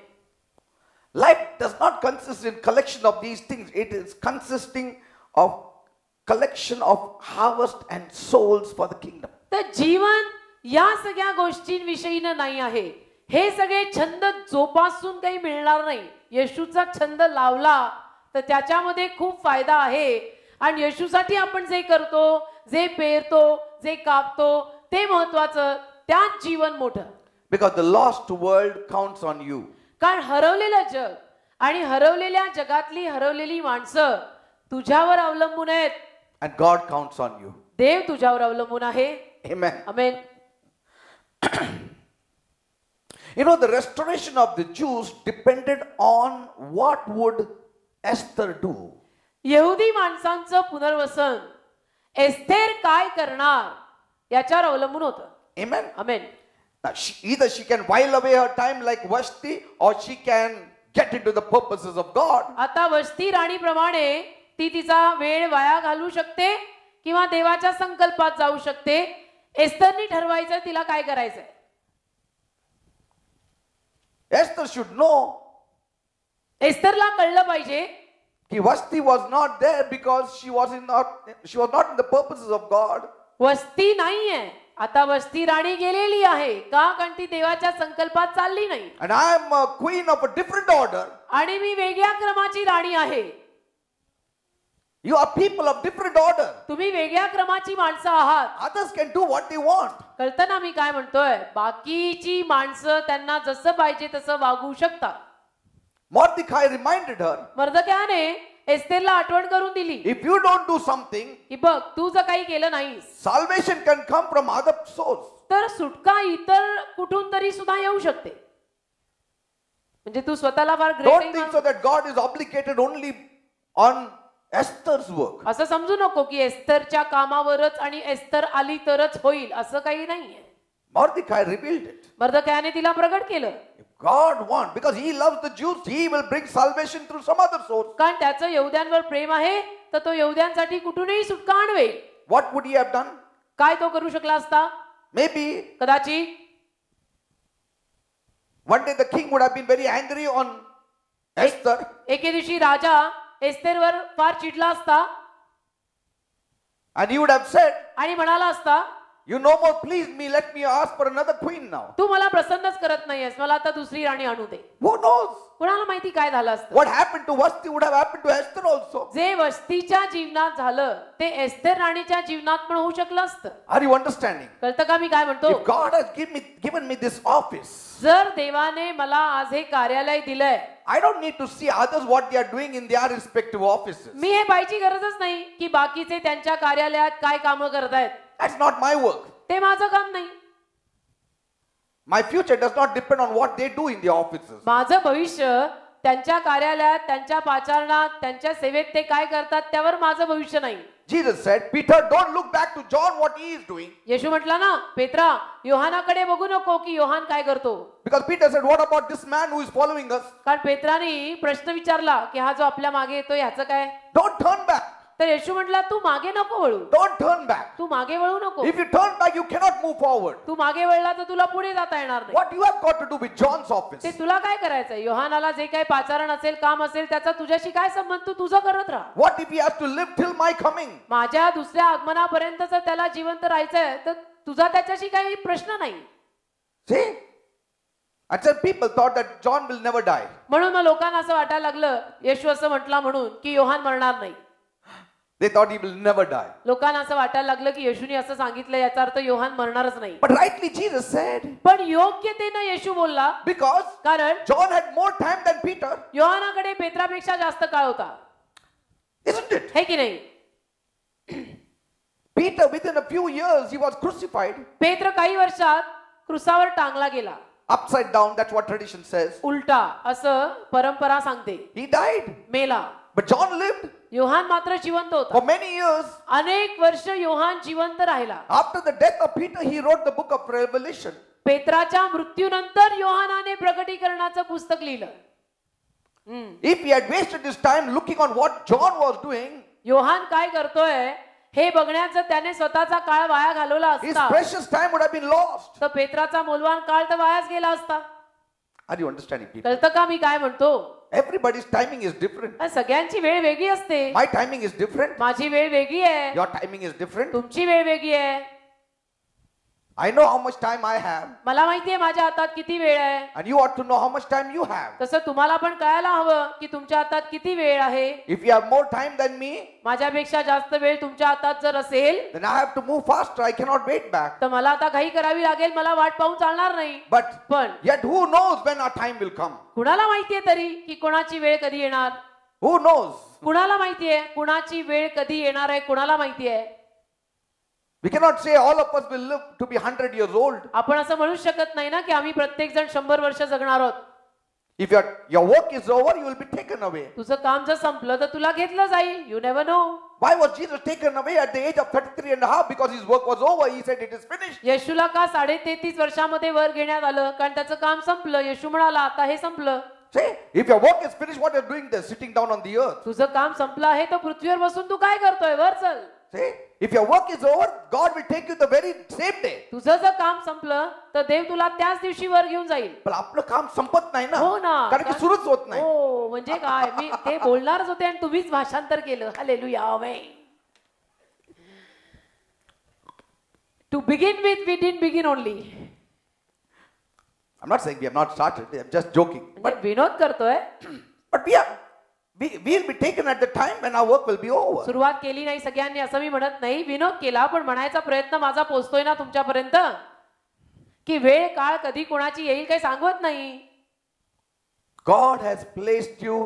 Life does not consist in collection of these things. It is consisting of collection of harvest and souls for the kingdom. तर जीवन या सगळ्या गोष्टींविषयीनं नाही आहे. हे सगळे छंद जोपासून काही मिळणार नाही. येशूचा छंद लावला तर त्याच्यामध्ये खूप फायदा आहे आणि येशूसाठी आपण जे करतो, जे पेरतो, जे कापतो ते महत्वाचं, त्यात जीवन मोठं. Because the lost world counts on you. कारण हरवलेलं जग आणि हरवलेल्या जगातली हरवलेली माणसं तुझ्यावर अवलंबून आहेत. And God counts on you. देव तुझ्यावर अवलंबून आहे. Amen. Amen. You know, the restoration of the Jews depended on what would Esther do. यहुदी माणसांचं पुनर्वसन एस्थेर काय करणार याच्यावर अवलंबून होतं. Amen. Amen. Now, either she can while away her time like Vashti or she can get into the purposes of God. आता वस्ती राणीप्रमाणे ती तिचा वेळ वाया घालवू शकते किंवा देवाच्या संकल्पात जाऊ शकते. एस्थरनी ठरवायचं तिला काय करायचंय. Esther should know एस्थरला कळलं पाहिजे कि Vashti was not there because she was not in the purposes of God. वस्ती नाहीये. आता वस्ती राणी गेलेली आहे का, कारण ती देवाच्या संकल्पात चालली नाही. And I am a queen of a different order. आणि मी वेगळ्या क्रमाची राणी आहे. You are people of different order. तुम्ही वेगळ्या क्रमाची माणसं आहात. Others can do what they want. कळतं ना मी काय म्हणतोय. बाकीची माणसं त्यांना जसं पाहिजे तसं वागू शकतात. Mordecai reminded her, मर्दक्याने एस्थेरला आठवण करून दिली if you don't do something, की बघ तू जर काही केलं नाहीस salvation can come from other source. तर सुटका इतर कुठून तरी सुद्धा येऊ शकते. म्हणजे तू स्वतःला फार Don't think so great that God is obligated only on Esther's work. असं समजू नको की एस्थरच्या कामावरच आणि एस्थर आली तरच होईल असं काही नाहीये. Mordecai revealed it. मर्दक्याने तिला प्रगट केलं. If God wants, because he loves the Jews, he will bring salvation through some other source. कारण त्याचं यहुद्यांवर प्रेम आहे तर तो यहुद्यांसाठी कुठूनही सुटका आणवेल. What would he have done? काय तो करू शकला असता. Maybe कदाचित One day the king would have been very angry on Esther, एके दिवशी राजा एस्थेरवर फार चिडला असता and he would have said, आणि म्हणाला असता, "You no more please me, let me ask for another queen now." तू मला प्रसन्नच करत नाहीयेस, मला आता दुसरी राणी आणू दे. Who knows? कुणाला माहिती काय झालं असतं. What happened to Vashti would have happened to Esther also. जे वस्तीच्या जीवनात झालं ते एस्थेर राणीच्या जीवनात पण होऊ शकलं असतं. Are you understanding? कळतं का मी काय म्हणतो. If God has given me this office, जर देवाने मला आज हे कार्यालय दिलंय, I don't need to see others what they are doing in their respective offices. मी हे पाहायची गरजच नाही की बाकीचे त्यांच्या कार्यालयात काय कामं करतायत. That's not my work. ते माझं काम नाही. My future does not depend on what they do in the offices. माझं भविष्य त्यांच्या कार्यालयात, त्यांच्या पाचारणात, त्यांच्या सेवेत ते काय करतात त्यावर माझं भविष्य नाही. Jesus said, Peter, don't look back to John what he is doing. येशू म्हटला ना, पेत्रा, योहानाकडे बघू नको की योहान काय करतो. Because Peter said, what about this man who is following us? कारण पेत्राने प्रश्न विचारला की हा जो आपल्या मागे येतो ह्याचं काय. Don't turn back. तर येशू म्हटला, तू मागे नको वळू. Don't turn back. तू मागे वळू नको. If you turn back, you cannot move forward. तू मागे वळला तर तुला पुढे जाता येणार नाही. What you have got to do with John's office? ते तुला काय करायचंय. योहानाला जे काही पाचारण असेल, काम असेल, त्याचा तुझ्याशी काय संबंध. तू तुझं करत राहा. What if he has to live till my coming? माझ्या दुसऱ्या आगमनापर्यंत जर त्याला जिवंत राहायचंय तर तुझा त्याच्याशी काही प्रश्न नाही. See? And some people thought that John will never die. म्हणून मग लोकांना असं वाटायला लागलं, येशू असं म्हटला म्हणून की योहान मरणार नाही. They thought he will never die. लोकांना असं वाटायला लागलं की येशूने असं सांगितलं याचा अर्थ योहान मरणारच नाही. But rightly Jesus said, पण योग्यतेनं येशू बोलला, because कारण John had more time than Peter. योहानाकडे पेत्रापेक्षा जास्त काळ होता. Isn't it? हे की नाही. Peter, within a few years, he was crucified. पेत्र काही वर्षात क्रुसावर टांगला गेला. Upside down, that's what tradition says. उलटा असं परंपरा सांगते. He died. मेला. But John lived योहान मात्र जिवंत होता. for many years. अनेक वर्ष योहान जिवंत राहिला. After the death of Peter, he wrote the book of Revelation. पेत्राच्या मृत्यूनंतर योहानाने प्रकटीकरणाचं पुस्तक लिहिलं. If he had wasted his time looking on what John was doing, Yohan काय करतोय हे बघण्याचं त्याने स्वतःचा काळ वाया घालवला his असता precious time would have been lost. तर पेत्राचा मौल्यवान काळ तर वायाच गेला असता. Are you understanding, people? कळतं का मी काय म्हणतो. Everybody's timing is different. सगळ्यांची वेळ वेगळी असते. My timing is different. माझी वेळ वेगळी आहे. Your timing is different. तुमची वेळ वेगळी आहे. I know how much time I have, मला माहितीये माझ्या हातात किती वेळ आहे. and you ought to know how much time you have. तसं तुम्हाला पण कळायला हवं की तुमच्या हातात किती वेळ आहे. If you have more time than me, माझ्यापेक्षा जास्त वेळ तुमच्या हातात जर असेल then I have to move faster. I cannot wait back. तर मला आता घाई करावी लागेल. मला वाट पाहून चालणार नाही. But पण yet who knows when our time will come? कुणाला माहितीये तरी की कोणाची वेळ कधी येणार. Who knows? कुणाला माहितीये कुणाची वेळ कधी येणार आहे. कुणाला माहितीये. We cannot say all of us will live to be 100 years old. आपण असं म्हणू शकत नाही ना की आम्ही प्रत्येक जण 100 वर्ष जगणार आहोत. If your work is over, you will be taken away. तुझं काम जर संपलं तर तुला घेतलं जाईल. You never know. Why was Jesus taken away at the age of 33 and a half? Because his work was over. He said it is finished. येशूला का 33.5 वर्षामध्ये वर घेण्यात आलं. कारण त्याचं काम संपलं. येशू म्हणाला आता हे संपलं. See, if your work is finished, what are you doing there, sitting down on the earth? तुझं काम संपलं आहे तर पृथ्वीवर बसून तू काय करतोय. वर चल. See, if your work is over, God will take you the very same day. तुझं जर काम संपलं तर देव तुला त्याच दिवशी वर घेऊन जाईल. पण आपलं काम संपत नाही ना. हो ना. कारण की सुरूच होत नाही. हो म्हणजे काय मी ते बोलणारच होते आणि तुम्हीच भाषांतर केलं. Hallelujah. Amen. To begin with, we didn't begin only. I'm not saying we have not started. I'm just joking. म्हणजे विनोद करतोय. But we'll be taken at the time when our work will be over. सुरुवात केली नाही सगळ्यांनी असं मी म्हणत नाही. विनोद केला पण म्हणायचा प्रयत्न माझा पोहोचतोय ना तुमच्यापर्यंत की वेळ काळ कधी कोणाची येईल काही सांगत नाही. God has placed you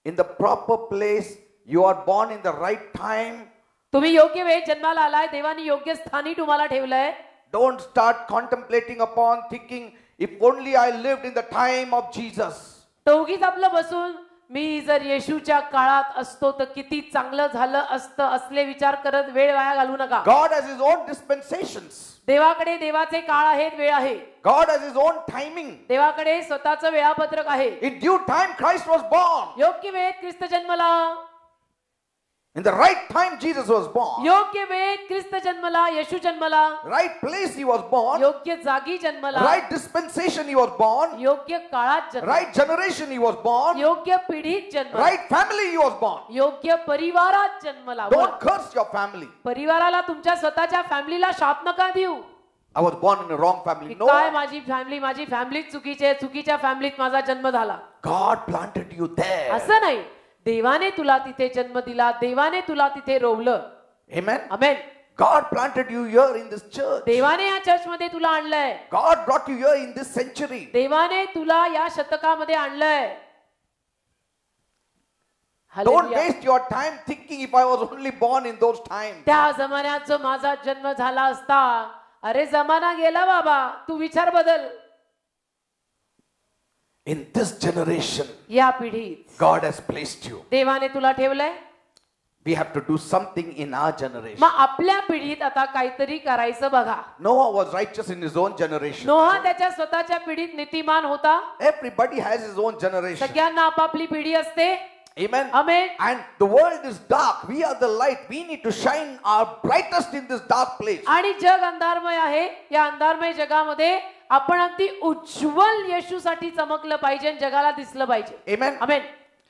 in the proper place. You are born in the right time. तुम्ही योग्य वेळ जन्माला आलाय. देवाने योग्य स्थानी तुम्हाला ठेवलंय. Don't start contemplating upon thinking, if only I lived in the time of Jesus. तो उगीच आपलं बसून मी जर येशूच्या काळात असतो तर किती चांगलं झालं असतं असले विचार करत वेळ वाया घालवू नका. God has his own dispensations. देवाकडे देवाचे काळ आहेत. वेळ आहे. God has his own timing. देवाकडे स्वतःचं वेळापत्रक आहे. In due time Christ was born. योग्य वेळेत ख्रिस्त जन्मला. In the right time, Jesus was born. योग्य वेळेत ख्रिस्त जन्मला, येशू जन्मला. Right place he was born. योग्य जागी जन्मला. Right dispensation he was born. योग्य काळात जन्मला. Right generation he was born. योग्य पिढीत जन्मला. Right family he was born. योग्य परिवारात जन्मला. Don't curse your family. परिवाराला, तुमच्या स्वतःच्या फॅमिलीला शाप नका देऊ. I was born in a wrong family. No. काय माझी फॅमिली चुकीची आहे, चुकीच्या फॅमिलीत माझा जन्म झाला. God planted you there. असं नाही. देवाने तुला तिथे जन्म दिला, देवाने तुला तिथे रोवलं. Amen. Amen. God planted you here in this church. देवाने या चर्च मध्ये तुला आणलंय. God brought you here in this century. देवाने तुला या शतकामध्ये आणलंय. Don't waste your time thinking if I was only born in those times. त्या जमान्यात जो माझा जन्म झाला असता. अरे जमाना गेला बाबा, तू विचार बदल. In this generation, या पिढीत God has placed you. देवाने तुला ठेवलंय. We have to do something in our generation. मग आपल्या पिढीत आता काहीतरी करायचं बघा. Noah was righteous in his own generation. नोहा त्याच्या स्वतःच्या पिढीत नीतिमान होता. Everybody has his own generation. सगळ्यांना आपापली पिढी असते. Amen. Amen. And the world is dark. We are the light. We need to shine our brightest in this dark place. आणि जग अंधारमय आहे. या अंधारमय जगामध्ये आपण अगदी उज्ज्वल येशूसाठी चमकलं पाहिजे, जगाला दिसलं पाहिजे. Amen. Amen.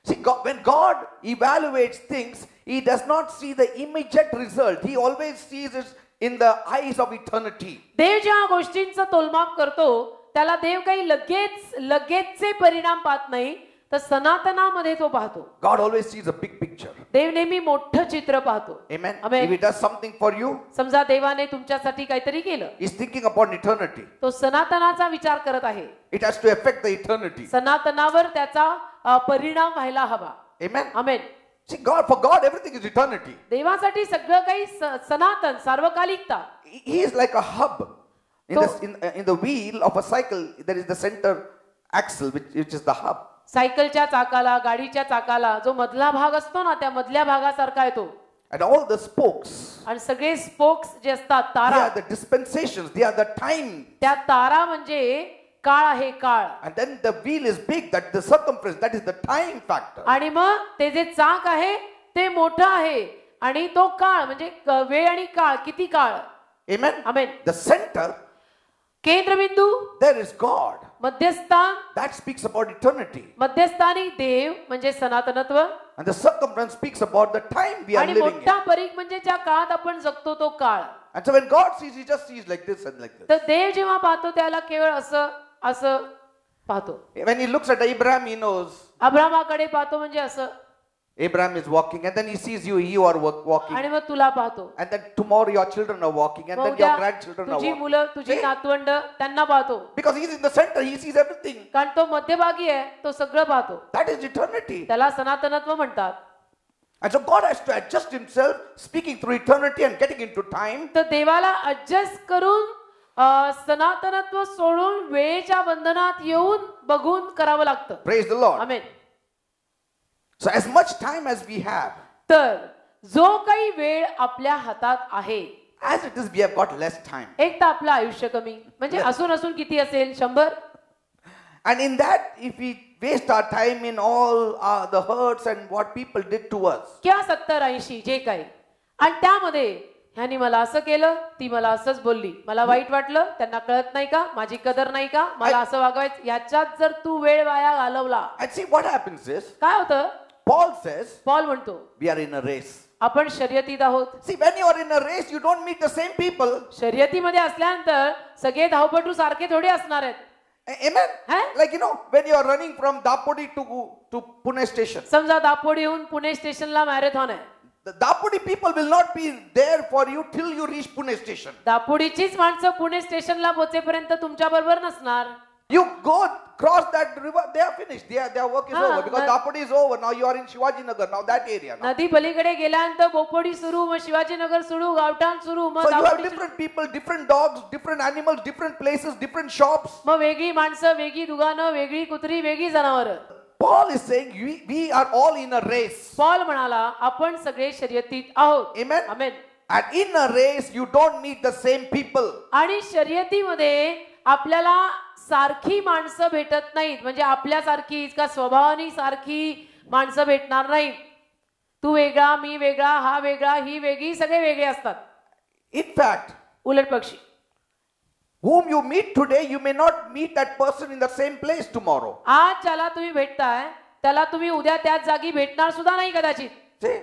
See, when God evaluates things, He does not see the immediate result. He always sees it in the eyes of eternity. देव ज्या गोष्टींचं तोलमाप करतो, त्याला देव काही लगेचचे परिणाम पाहत नाही, तर सनातनामध्ये तो पाहतो. God always sees a big picture. देव नेहमी मोठं चित्र पाहतो. Amen. Amen. If He does something for you, समजा देवाने तुमच्यासाठी काहीतरी केलं, He's thinking upon eternity. तो सनातनाचा विचार करत आहे. It has to affect the eternity. सनातनावर त्याचा परिणाम व्हायला हवा. Amen. Amen. See, for God, everything is eternity. देवासाठी सगळं काही सनातन, सार्वकालिकता. He is like a hub. In the wheel of a cycle, there is the center axle, which is the hub. सायकलच्या चाकाला, गाडीच्या चाकाला जो मधला भाग असतो ना, त्या मधल्या भागासारखा आहे तो. And all the spokes, आणि सगळे स्पोक्स जे असतात, they Tara, are the dispensations, they are the time. त्या तारा म्हणजे काळ आहे, काळ. And then the wheel is big, that the circumference, that is the time factor. आणि मग ते जे चाक आहे ते मोठं आहे, आणि तो काळ म्हणजे वेळ आणि काळ, किती काळ. Amen. आमेन. The center, केंद्रबिंदू, there is God. मध्यस्थान, That speaks about eternity. मध्यस्थानी देव म्हणजे सनातनत्व, And the circumference speaks about the time we are आणि living in. मोठा परीघ म्हणजे ज्या काळात आपण जगतो तो काळ. And so when God sees, He just sees like this and like this. तर देव जेव्हा पाहतो त्याला केवळ असं पाहतो. When He looks at Abraham, He knows. अब्रामाकडे पाहतो म्हणजे असं. Abraham is walking, and then He sees you, you are walking. आणि मग तुला पाहतो. And then tomorrow your children are walking, and then your grandchildren are तुझी walking. मुलं, तुझी नातवंड त्यांना पाहतो. Because He's in the center, He sees everything. कारण तो मध्यभागी आहे, तो सगळं पाहतो. That is eternity. त्याला सनातनत्व म्हणतात. And so God has to adjust Himself, speaking through eternity and getting into time. तर देवाला ऍडजस्ट करून सनातनत्व सोडून वेळेच्या बंधनात येऊन बघून करावं लागतं. Praise the Lord. Amen. So as much time as we have, तर जो काही वेळ आपल्या हातात आहे, as it is, we have got less time. एक तर आपलं आयुष्य कमी, म्हणजे असून किती असेल, 100. And in that, if we waste our time in all the hurts and what people did to us, किंवा 70-80 जे काही, आणि त्यामध्ये ह्यानी मला असं केलं, ती मला असंच बोलली, मला वाईट वाटलं, त्यांना कळत नाही का, माझी कदर नाही का, मला असं वागवायचं, याच्यात जर तू वेळ वाया घालवला, and see what happens is, काय होतं. Paul says, पॉल म्हणतो, we are in a race. आपण शर्यतीत आहोत. See, when you are in a race, you don't meet the same people. शर्यतीमध्ये असल्यानंतर सगळे धावपटू सारखे थोडे असणार आहेत. Amen. Like, when you are running from Dapodi to Pune station, समजा दापोडीहून पुणे स्टेशनला मॅरेथॉन आहे. the Dapodi people will not be there for you till you reach Pune station. दापोडीचीच माणसं पुणे स्टेशनला पोहोचेपर्यंत तुमच्या बरोबर नसणार. You go cross that river, they are finished. Their work is over because Dapodi is over. Now you are in Shivaji Nagar. Now that area. Now. नदी पलीकडे गेल्यानंतर बोपोडी सुरू, मग शिवाजीनगर सुरू, गावठाण सुरू, मग So you have दापोडी सुरू. different people, different dogs, different animals, different places, different shops. मग वेगळी माणसं, वेगळी दुकानं, वेगळी कुत्री, वेगळी जनावरं. Paul is saying we are all in a race. Paul म्हणाला, आपण सगळे शर्यतीत आहोत. Amen. Amen. And in a race you don't meet the same people. आणि शर्यतीमध्ये आपल्याला सारखी माणसं भेटत नाहीत, म्हणजे आपल्यासारखी का स्वभावानी सारखी माणसं भेटणार नाहीत. तू वेगळा, मी वेगळा, हा वेगळा, ही वेगळी, सगळे वेगळे असतात. In fact, उलट पक्षी. whom you meet today, you may not meet that person in the same place tomorrow. आज ज्याला तुम्ही भेटताय त्याला तुम्ही उद्या त्याच जागी भेटणार सुद्धा नाही कदाचित. See,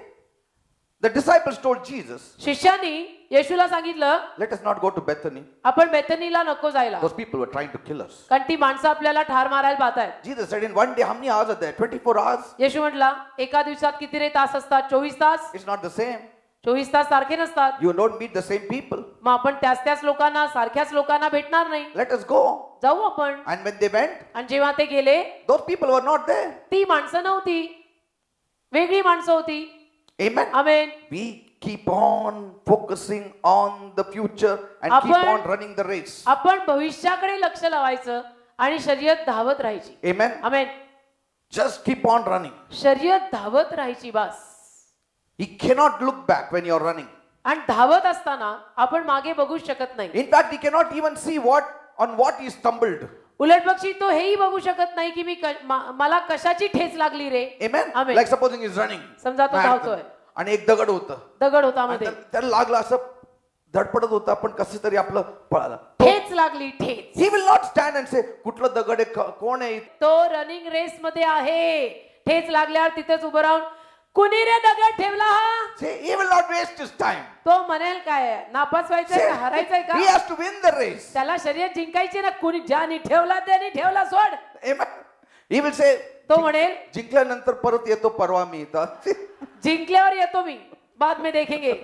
the disciples told Jesus, शिष्यांनी येशूला सांगितलं, let us not go to Bethany. आपण बेथनीला नको जायला, Those people were trying to kill us. कारण ती माणसं आपल्याला ठार मारायला पाहतायत. Jesus said, in one day, how many hours are there? 24 hours? येशू म्हटला, एका दिवसात किती रे तास असतात? 24 तास. It's not the same. 24 तास सारखे नसतात. You don't meet the same people. मग आपण त्याच लोकांना, सारख्याच लोकांना भेटणार नाही. Let us go. जाऊ आपण. And when they went, आणि जेव्हा ते गेले, those people were not there. ती माणसं नव्हती, वेगळी माणसं होती. Amen. Amen. We keep on focusing on the future and keep आपण- on running the race. आपण भविष्याकडे लक्ष लावायचं आणि शर्यत धावत राहायची. Amen. Amen. Just keep on running. शर्यत धावत राहायची बस. He cannot look back when you're running. आणि धावत असताना आपण मागे बघू शकत नाही. In fact, he cannot even see on what he stumbled. उलट पक्षी तो हेही बघू शकत नाही की मला कशाची ठेच लागली रे. Amen. Amen. Like supposing he's running. समजा तो धावतोय, आणि एक दगड होतं. दगड होता आणि मध्ये, त्याला लागलं, असं धडपडत होतं, पण कसं तरी आपलं पळालं. ठेच लागली, ठेच. He will not stand and say, कुठलं दगड आहे, कोण आहे? तो रनिंग रेस मध्ये आहे. ठेच लागल्यावर तिथेच उभं राहून, कुणी रे दगड ठेवला हा? Say, he will not waste his time. तो म्हणेल काय, नापास व्हायचंय Say, का, हारायचंय का? he has to win the race. त्याला शर्यत जिंकायची ना. कुणी ज्याने ठेवला त्याने ठेवला, सोड. Amen. He will say, तो म्हणेल, जिंकल्यानंतर परत येतो, परवा मी इथं. जिंकल्यावर येतो मी, बाद में देखेंगे.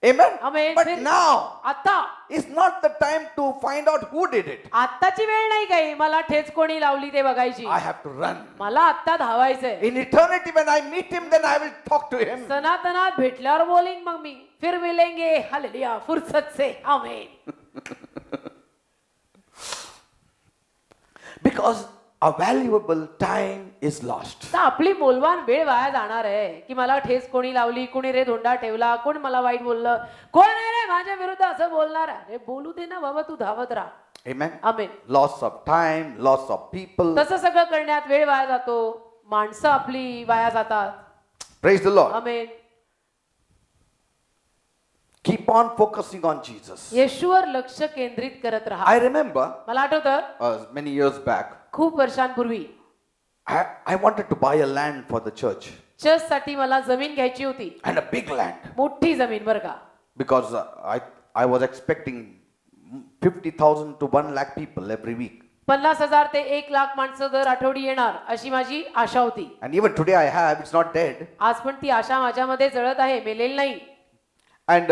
Amen. Amen. But now आता is not the time to find out who did it. आत्ताची वेळ नाही काही मला ठेच कोणी लावली ते बघायची. I have to run. मला आत्ता धावायचंय. In eternity, when I meet him, then I will talk to him. सनातनात भेटल्यावर बोलेन मग मी. फिर मिलेंगे, हालेलुया, फुर्सत से. आमेन. Because a valuable time is lost. तर आपली मौल्यवान वेळ वाया जाणार आहे की मला ठेस कोणी लावली, कोणी रे धोंडा ठेवला, कोण मला वाईट बोललं, कोण आहे रे माझ्या विरुद्ध असं बोलणार. अरे बोलू दे ना बाबा, तू धावत राहा. Amen. Amen. Loss of time, loss of people. तसं सगळं करण्यात वेळ वाया जातो, माणसं आपली वाया जातात. Praise the Lord. Amen. Keep on focusing on Jesus. येशूवर लक्ष केंद्रित करत राहा. I remember मला आठवतं many years back, खूप वर्षांपूर्वी I wanted to buy a land for the church. चर्चसाठी मला जमीन घ्यायची होती. And a big land. मोठी जमीन बरं का. Because I was expecting 50,000 to 1 lakh people every week. 50,000 ते 1 लाख माणसं दर आठवडी येणार अशी माझी आशा होती. And even today I have, it's not dead. आज पण ती आशा माझ्यामध्ये जळत आहे, मेलेली नाही. And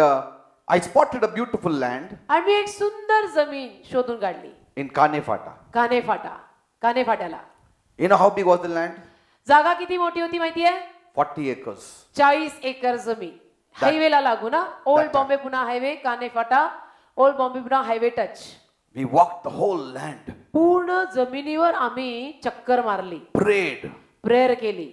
I spotted a beautiful land आणि मी एक सुंदर जमीन शोधून काढली. in Kanefata. कानेफाट्याला. You know how big was the land? जागा किती मोठी होती माहितीये? 40 acres. 40 एकर जमीन. हायवेला लागू ना. Old Bombay Pune highway, Kanephata, old Bombay Pune highway touch. We walked the whole land. पूर्ण जमिनीवर आम्ही चक्कर मारली, Prayed. प्रेयर केली.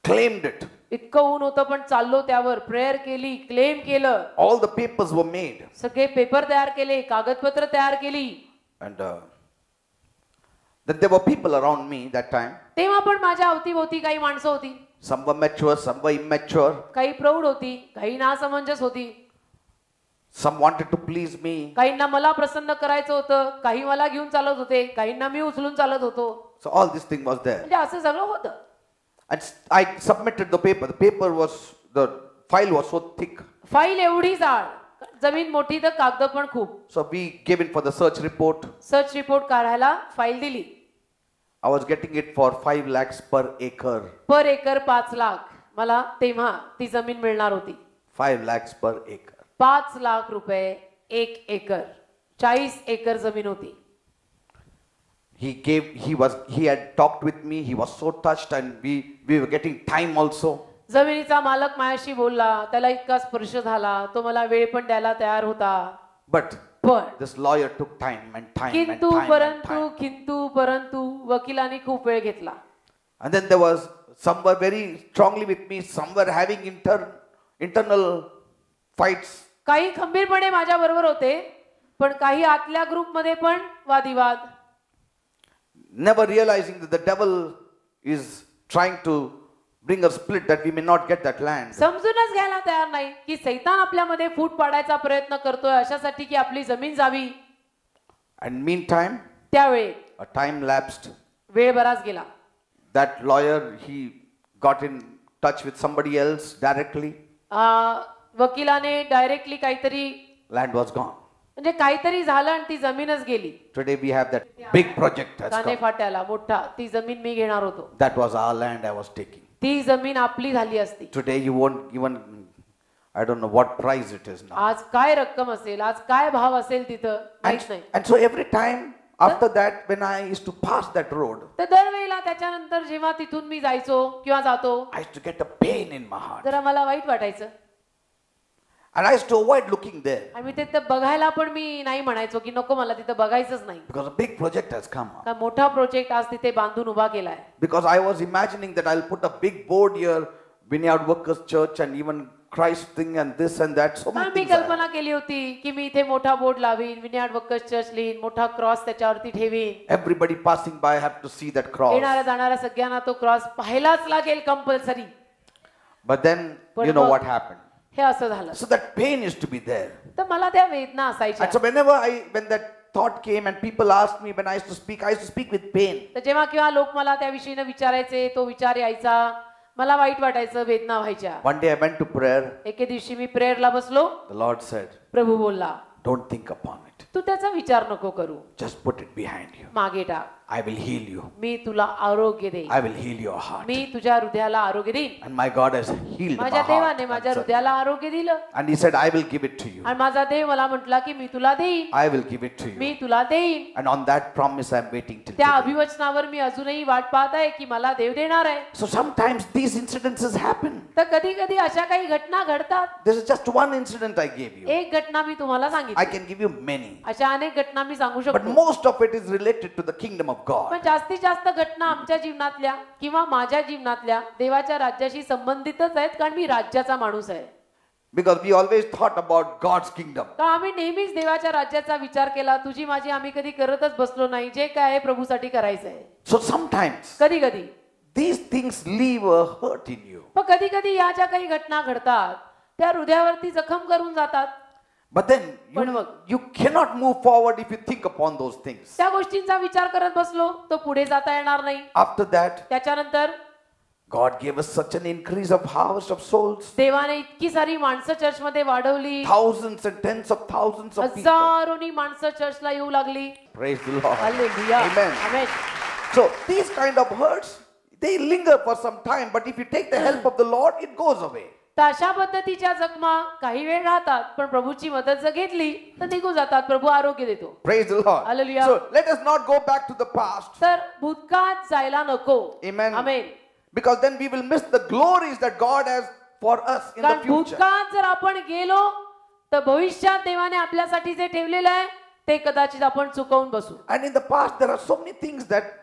Claimed it. इतकं ऊन होतं पण चाललो त्यावर, प्रेयर केली, क्लेम केलं. All the papers were made. सगळे पेपर तयार केले, कागदपत्र तयार केली. And then there were people around me that time. तेव्हा पण माझ्या अवतीभोवती काही माणसं होती. Some were mature, some were immature. काही प्रौढ होती, काही नासमंजस होती. Some wanted to please me. काहींना मला प्रसन्न करायचं होतं, काही मला घेऊन चालत होते, काहींना मी उचलून चालत होतो. So all this thing was there. म्हणजे असं सगळं होतं. And I submitted the paper. The file was so thick. File एवढी जाड, जमीन मोठी तर कागद पण खूप. So we gave in for the search report. Search report काढायला फाईल दिली. I was getting it for 5 lakhs per acre. Per acre 5 lakh मला तेव्हा ती जमीन मिळणार होती. 5 lakhs per acre. 5 लाख रुपये 1 एकर. 40 एकर जमीन होती. He had talked with me. He was so touched, and we were getting time also. जमिनीचा मालक माझ्याशी बोलला, त्याला इतका स्पर्श झाला, तो मला वेळ पण द्यायला तयार होता. But पण this lawyer took time and time and किंतु time and परंतु time. किंतु परंतु वकिलांनी खूप वेळ घेतला. And then there was some were very strongly with me. Some were having internal fights. काही खंबीरपणे माझ्या बरोबर होते, पण काही आतल्या ग्रुपमध्ये पण वादिवाद. Never realizing that the devil is trying to bring a split that we may not get that land. समजूनच घ्यायला तयार नाही की सैतान आपल्यामध्ये फूट पाडायचा प्रयत्न करतोय अशासाठी की आपली जमीन जावी. And meantime, त्यावेळी a time lapsed. वेळ बराच गेला. That lawyer, he got in touch with somebody else directly. वकिलाने डायरेक्टली काहीतरी Land was gone. म्हणजे काहीतरी झालं आणि ती जमीनच गेली. Today we have that big project has काने come. फाट्याला मोठा ती जमीन मी घेणार होतो. That was our land I was taking. ती जमीन आपली झाली असती. Today you won't even, I don't know what price it is now. आज काय रक्कम असेल, आज काय भाव असेल तिथं माहित नाही. And so every time after that, when I used to pass that road, तर दरवेळेला त्याच्यानंतर जेव्हा तिथून मी जायचो किंवा जातो I used to get a pain in my heart. जरा मला वाईट वाटायचं. And I used to avoid looking there आणि तिथं बघायला पण मी नाही म्हणायचो की नको मला तिथं बघायचंच नाही. because a big project has come up. का मोठा प्रोजेक्ट आज तिथे बांधून उभा केलाय. Because I was imagining that I'll put a big board here, Vineyard Workers Church, and even Christ thing and this and that. So many me things. I had. कल्पना केली होती की मी इथे मोठा बोर्ड लावीन, विनयार्ड वर्कर्स चर्च लिहीन, मोठा cross त्याच्यावरती ठेवीन. Everybody passing by have to see that cross. येणाऱ्या जाणाऱ्या सगळ्यांना तो क्रॉस पाहायलाच लागेल compulsory. But then, you know what happened. हे असं झालं. So that pain used to be there. तर मला त्या वेदना असायच्या. And so when that thought came and people asked me when I used to speak, I used to speak with pain. तर जेव्हा किंवा लोक मला त्या विषयीने विचारायचे, तो विचार यायचा, मला वाईट वाटायचं, वेदना व्हायच्या. One day I went to prayer. एके दिवशी मी प्रेयरला बसलो. The Lord said, प्रभू बोलला, don't think upon it. तू त्याचा विचार नको करू. Just put it behind you. मागे टाक. I will heal you. मी तुला आरोग्य देईन. I will heal your heart. मी तुझ्या हृदयाला आरोग्य देईन. And my God has healed my माझ्या heart. देवाने माझ्या हृदयाला आरोग्य दिलं. And he said, I will give it to you. आणि माझा देव मला म्हटला की मी तुला देईन. I will give it to you. मी तुला देईन. And on that promise I am waiting till त्या today. अभिवचनावर मी अजूनही वाट पाहत आहे की मला देव देणार आहे. So sometimes these incidences happen. तर कधी कधी अशा काही घटना घडतात. This is just one incident I gave you. एक घटना मी तुम्हाला I सांगितली. can give you many. अशा अनेक घटना मी सांगू But शकतो. most of it is related to the kingdom of God. पण जास्तीत जास्त घटना आमच्या जीवनातल्या किंवा माझ्या जीवनातल्या देवाच्या राज्याशी संबंधितच आहेत कारण मी राज्याचा माणूस आहे. Because we always thought about God's kingdom. कारण आम्ही नेहमीच देवाच्या राज्याचा विचार केला. तुझी माझी आम्ही कधी करतच बसलो नाही. जे काय आहे प्रभूसाठी करायचं आहे. So sometimes कधी कधी these things leave a hurt in you. पण कधी कधी या ज्या काही घटना घडतात त्या हृदयावरती जखम करून जातात. But then you cannot move forward if you think upon those things. त्या गोष्टींचा विचार करत बसलो तर पुढे जाता येणार नाही. After that, त्याच्यानंतर God gave us such an increase of harvest of souls. देवाने इतकी सारी माणसं चर्चमध्ये वाढवली. Thousands and tens of thousands of people. हजारोनी माणसं चर्चला येऊ लागली. Praise the Lord. Hallelujah. Amen. Amen. So these kind of hurts, they linger for some time, but if you take the help of the Lord, it goes away. तर अशा पद्धतीच्या जखमा काही वेळ राहतात पण प्रभूची मदत जर घेतली तर निघून जातात. प्रभू आरोग्य देतो. Praise the Lord. Hallelujah. So let us not go back to the past. तर भूतकाळात जायला नको. Amen. Amen. Because then we will miss the glories that God has for us in the कारण future. भूतकाळात जर आपण गेलो तर भविष्यात देवाने आपल्यासाठी जे ठेवलेलं आहे ते कदाचित आपण चुकवून बसू. And in the past there are so many things that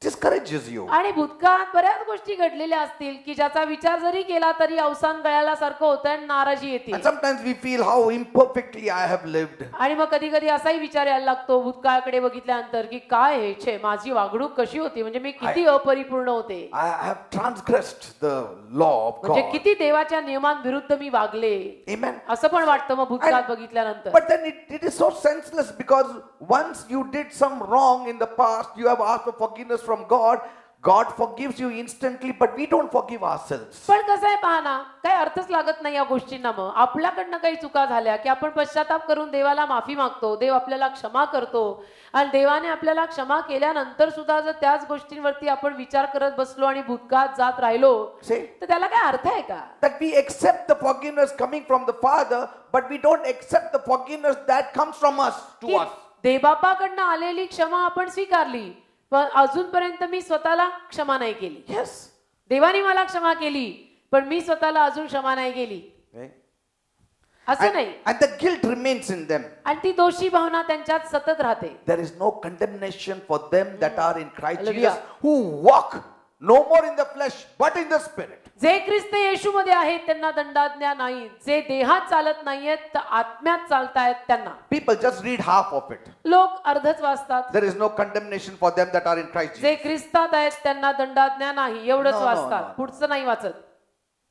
discourages you. आणि भूतकाळात बऱ्याच गोष्टी घडलेल्या असतील की ज्याचा विचार जरी केला तरी अवसान गळाल्यासारखं होतं आणि नाराजी येते. And sometimes we feel how imperfectly I have lived. आणि मग कधी कधी असाही विचार यायला लागतो भूतकाळाकडे बघितल्यानंतर की काय हे छे माझी वागणूक कशी होती म्हणजे मी किती अपरिपूर्ण होते. I have transgressed the law of म्हणजे God. किती देवाच्या नियमांविरुद्ध मी वागले. Amen. असं पण वाटतं मग भूतकाळात बघितल्यानंतर. But then it is so senseless because once you did some wrong in the past, you have asked for forgiveness from God. God forgives you instantly, but we don't forgive ourselves. पण कसं आहे पहा ना काही अर्थच लागत नाही या गोष्टींना. मग आपल्याकडनं काही चुका झाल्या की आपण पश्चाताप करून देवाला माफी मागतो. देव आपल्याला क्षमा करतो आणि देवाने आपल्याला क्षमा केल्यानंतर सुद्धा जर त्याच गोष्टींवरती आपण विचार करत बसलो आणि भूतकाळात जात राहिलो तर त्याला काय अर्थ आहे का? That we accept the forgiveness coming from the Father, but we don't accept the forgiveness that comes from us to us. देवबापाकडनं आलेली क्षमा आपण स्वीकारली पण अजूनपर्यंत मी स्वतःला क्षमा नाही केली. Yes. देवाने मला क्षमा केली पण मी स्वतःला अजून क्षमा नाही केली. असं नाही. And the guilt remains in them. आणि ती दोषी भावना त्यांच्यात सतत राहते. There is no condemnation for them that are in Christ Hallelujah. Jesus, who walk no more in the flesh but in the spirit. जे ख्रिस्त येशूमध्ये आहेत त्यांना दंडाज्ञा नाही. जे देहात चालत नाहीयेत तर आत्म्यात चालतायत त्यांना. People just read half of it. लोक अर्धच वाचतात. There is no condemnation for them that are in Christ Jesus. जे ख्रिस्तात आहेत त्यांना दंडाज्ञा नाही एवढंच No, no, वाचतात. no. पुढचं नाही वाचत.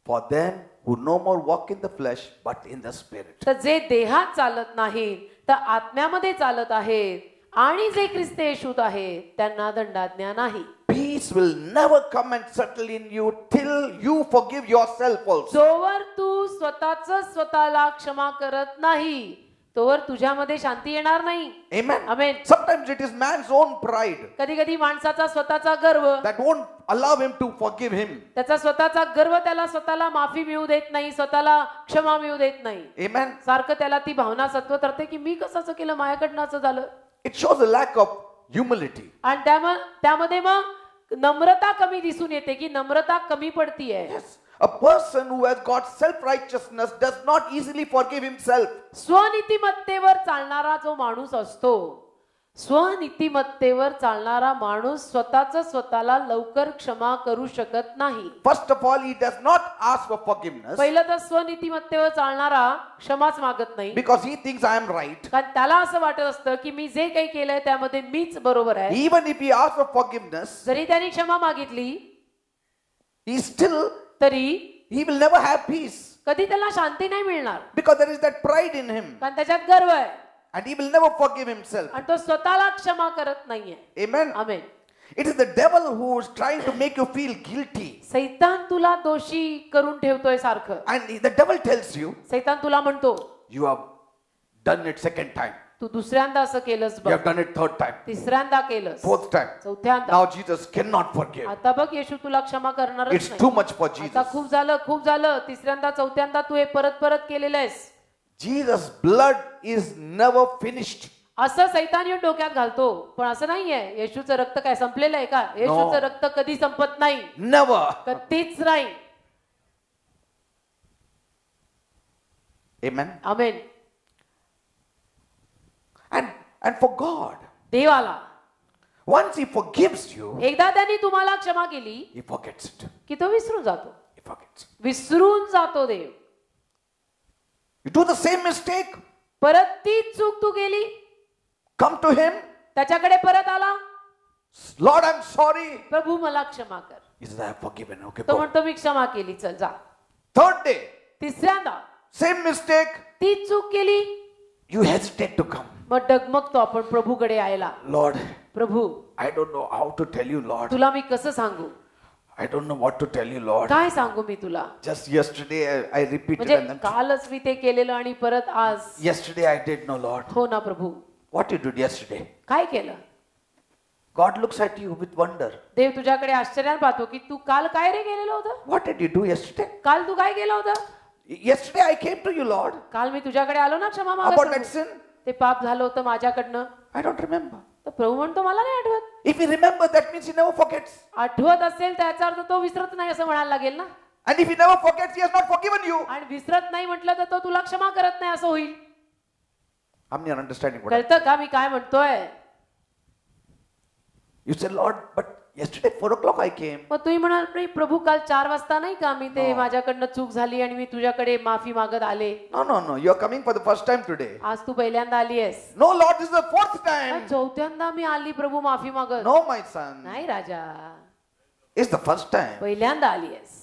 For them who no more walk in the flesh but in the spirit. तर जे देहात चालत नाहीत तर आत्म्यामध्ये चालत आहेत आणि जे ख्रिस्त येशूत आहेत त्यांना दंडाज्ञा नाही. Peace will never come and settle in you till you forgive yourself also. जोवर तू स्वतःला क्षमा करत नाही तोवर तुझ्यामध्ये शांती येणार नाही. Amen. Amen. Sometimes it is man's own pride कधी कधी माणसाचा स्वतःचा गर्व that won't allow him to forgive him. त्याचा स्वतःचा गर्व त्याला स्वतःला माफी मिळू देत नाही, स्वतःला क्षमा मिळू देत नाही. Amen. सारखं त्याला ती भावना सत्व करते की मी कसं केलं, माझ्याकडनं असं झालं. It shows a lack of humility. आणि त्यामध्ये मग नम्रता कमी दिसून येते की नम्रता कमी पडतीये. Yes. A person who has got self-righteousness does not easily forgive himself. स्वनीतिमत्तेवर चालणारा जो माणूस असतो, स्वनीतिमत्तेवर चालणारा माणूस स्वतःला लवकर क्षमा करू शकत नाही. First of all, he does not ask for forgiveness पहिलं तर स्वनीतिमत्तेवर चालणारा क्षमाच मागत नाही. because he thinks I am right. कारण त्याला असं वाटत असतं की मी जे काही केलंय त्यामध्ये मीच बरोबर आहे. Even if he asks for forgiveness, जरी त्याने क्षमा मागितली he still तरी he will never have peace कधी त्याला शांती नाही मिळणार. because there is that pride in him कारण त्याच्यात गर्व आहे and he will never forgive himself. आणि तो स्वतःला क्षमा करत नाहीये. Amen. Amen. It is the devil who is trying to make you feel guilty. सैतान तुला दोषी करून ठेवतोय सारखं. And the devil tells you, सैतान तुला म्हणतो you have done it second time. तू दुसऱ्यांदा असं केलंस You बघ, have done it third time. तिसऱ्यांदा केलंस, Fourth time. चौथ्यांदा. Now Jesus cannot forgive. आता बघ येशू तुला क्षमा करणारच It's नाही. too much for आता Jesus. खूप झालं. तिसऱ्यांदा चौथ्यांदा तू हे परत केलेलं आहेस. Jesus' blood is never finished. असं सैतान येऊन डोक्यात घालतो, पण असं नाहीये. येशूचं रक्त काय संपलेलं आहे का? येशूचं रक्त कधी संपत नाही. Never. कधीच नाही. Amen. Amen. And for God, देवाला once he forgives you, एकदा त्यांनी तुम्हाला क्षमा केली he forgets it. की तो विसरून जातो. He forgets. विसरून जातो देव. You do the same mistake, परत तीच चूक तू केली, come to him. त्याच्याकडे परत आला, Lord, I'm sorry. प्रभू मला क्षमा कर. He says, I have forgiven. Okay, तो go. म्हणतो मी क्षमा केली, चल जा. Third day, तिसऱ्यांदा same mistake. तीच चूक केली, You hesitate to come. मग डगमगतो आपण प्रभूकडे यायला. Lord, Prabhu I don't know how to tell you, Lord. तुला मी कसं सांगू, I don't know what to tell you, Lord. काय सांगू मी तुला. Just yesterday I repeated म्हणजे and then कालच मी ते केलेलं आणि परत आज. yesterday I did no, Lord. हो ना प्रभू. What you did yesterday? काय केलं. God looks at you with wonder. देव तुझ्याकडे आश्चर्याने पाहतो की तू काल काय रे केलेलं होतं. What did you do yesterday? काल तू काय केलं होतं. Yesterday I came to you, Lord. काल मी तुझ्याकडे आलो ना क्षमा About that मागत. sin? ते पाप झालं होतं माझ्याकडनं. I don't remember. तर प्रभू म्हणतो मला नाही आठवत. If he remembers, that means he never forgets. आठवत असेल त्याचा अर्थ तो विसरत नाही असं म्हणायला लागेल ना. And if he never forgets, he has not forgiven you. आणि विसरत नाही म्हटलं तर तो तुला क्षमा करत नाही असं होईल. How many are understanding what कळतं का मी काय म्हणतोय. you say, Lord, but yesterday 4 o'clock I came. मग तुम्ही म्हणाल प्रभू काल 4 वाजता नाही का मी ते माझ्याकडनं चूक झाली आणि मी तुझ्याकडे माफी मागत आले. No. You are coming for the first time today. आज तू पहिल्यांदा आली आहेस. No, Lord, this is the 4th time. चौथ्यांदा मी आली प्रभू माफी मागत. No, my son. नाही राजा, It's the first time. पहिल्यांदा आली आहेस.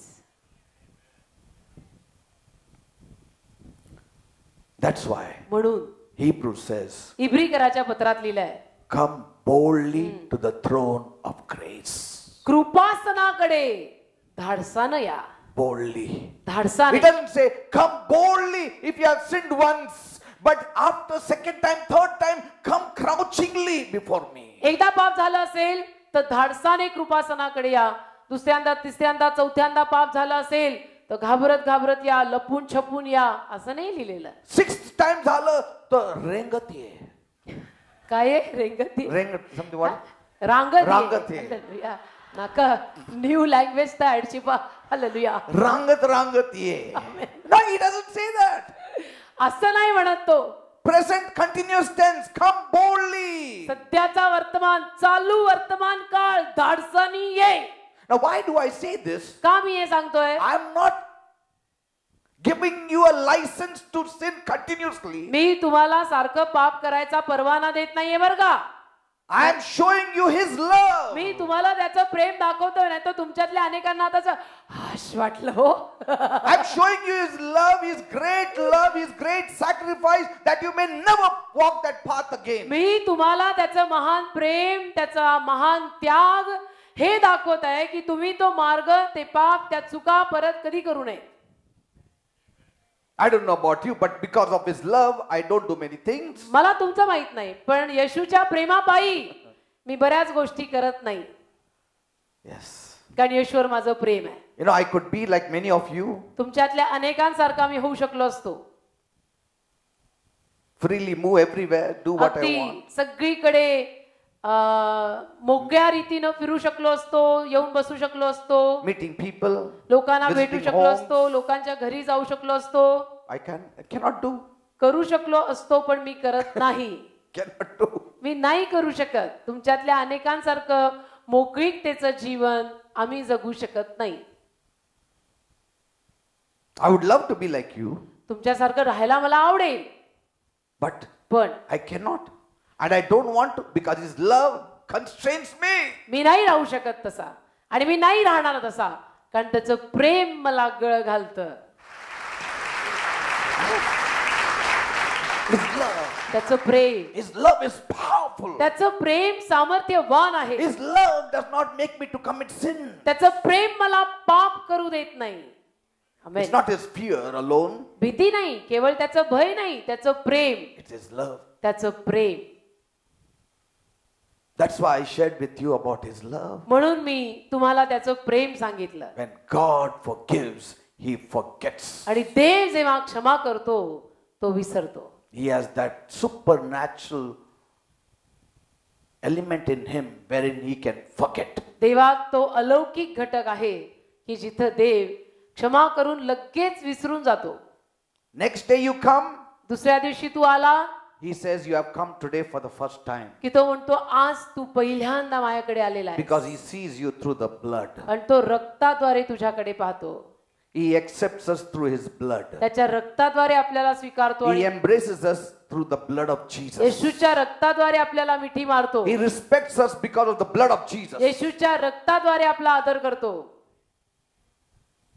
That's why म्हणून Hebrews says, इब्रीकराच्या पत्रात लिहिलंय, come boldly to the throne of grace. कृपासनाकडे धाडसानं या. Boldly. धाडसाने. It doesn't say, come boldly if you have sinned once, but after second time, third time, come crouchingly before me. एकदा पाप झालं असेल तर धाडसाने कृपासनाकडे या. दुसऱ्यांदा, तिसऱ्यांदा, चौथ्यांदा पाप झालं असेल तर घाबरत या, लपून छपून या, असं नाही लिहिलेलं. 6th time झालं तर रेंगत ये. काय रेंगती. रेंगत something what? रांगत ये. हालेलुया. नका न्यू लँग्वेज तर ऍडची पा. हालेलुया. रांगत ये. No, he doesn't say that. असं नाही म्हणत तो. Present continuous tense, come boldly. सध्याचा वर्तमान, चालू वर्तमान काळ, धाडसानी ये. Now, why do I say this? का मी हे सांगतोय? I am not giving you a license to sin continuously. मी तुम्हाला सारखं पाप करायचा परवाना देत नाहीये बरं का. I am showing you His love. मी तुम्हाला त्याचं प्रेम दाखवतोय, नाही तर तुमच्यातल्या अनेकांना आता हाश वाटलं हो. I am showing you His love, His great sacrifice, that you may never walk that path again. मी तुम्हाला त्याचं महान प्रेम, त्याचा महान त्याग हे दाखवत आहे की तुम्ही तो मार्ग, ते पाप, त्या चुका परत कधी करू नये. I don't know about you, but because of His love, I don't do many things. मला तुमचं माहित नाही, पण येशूच्या प्रेमापायी मी बऱ्याच गोष्टी करत नाही. Yes. कारण येशूवर माझं प्रेम आहे. You know, I could be like many of you, तुमच्यातल्या अनेकांसारखा मी होऊ शकलो असतो. freely move everywhere, do what I अगदी want. सगळीकडे मोकळ्या रीतीनं फिरू शकलो असतो, येऊन बसू शकलो असतो, Meeting people, लोकांना भेटू visiting शकलो homes. असतो, लोकांच्या घरी जाऊ शकलो असतो, I cannot do. करू शकलो असतो, पण मी करत नाही. Cannot do. मी नाही करू शकत. तुमच्यातल्या अनेकांसारखं मोकळीकतेचं जीवन आम्ही जगू शकत नाही. I would love to be like you, तुमच्यासारखं राहायला मला आवडेल, but पण I cannot. And I don't want to, because His love constrains me. मी नाही राहू शकत तसा, आणि मी नाही राहणार तसा, कारण त्याचं प्रेम मला गळ घालतं. His love. त्याचं प्रेम, His love is powerful. त्याचं प्रेम सामर्थ्यवान आहे. His love does not make me to commit sin. त्याचं प्रेम मला पाप करू देत नाही. It's not His fear alone. भीती नाही, केवळ त्याचं भय नाही, त्याचं प्रेम, It's His love. त्याचं प्रेम. That's why I shared with you about His love. म्हणून मी तुम्हाला त्याचं प्रेम सांगितलं. When God forgives, He forgets. आणि देव जेव्हा क्षमा करतो, तो विसरतो. He has that supernatural element in Him wherein He can forget. देवात तो अलौकिक घटक आहे की जिथं देव क्षमा करून लगेच विसरून जातो. Next day you come, दुसऱ्या दिवशी तू आला He says you have come today for the first time. की तो म्हणतो आज तू पहिल्यांदा माझ्याकडे आलेला आहे. Because He sees you through the blood. आणि तो रक्ताद्वारे तुझ्याकडे पाहतो. He accepts us through His blood. त्याच्या रक्ताद्वारे आपल्याला स्वीकारतो. He embraces us through the blood of Jesus. येशूच्या रक्ताद्वारे आपल्याला मिठी मारतो. He respects us because of the blood of Jesus. येशूच्या रक्ताद्वारे आपला आदर करतो.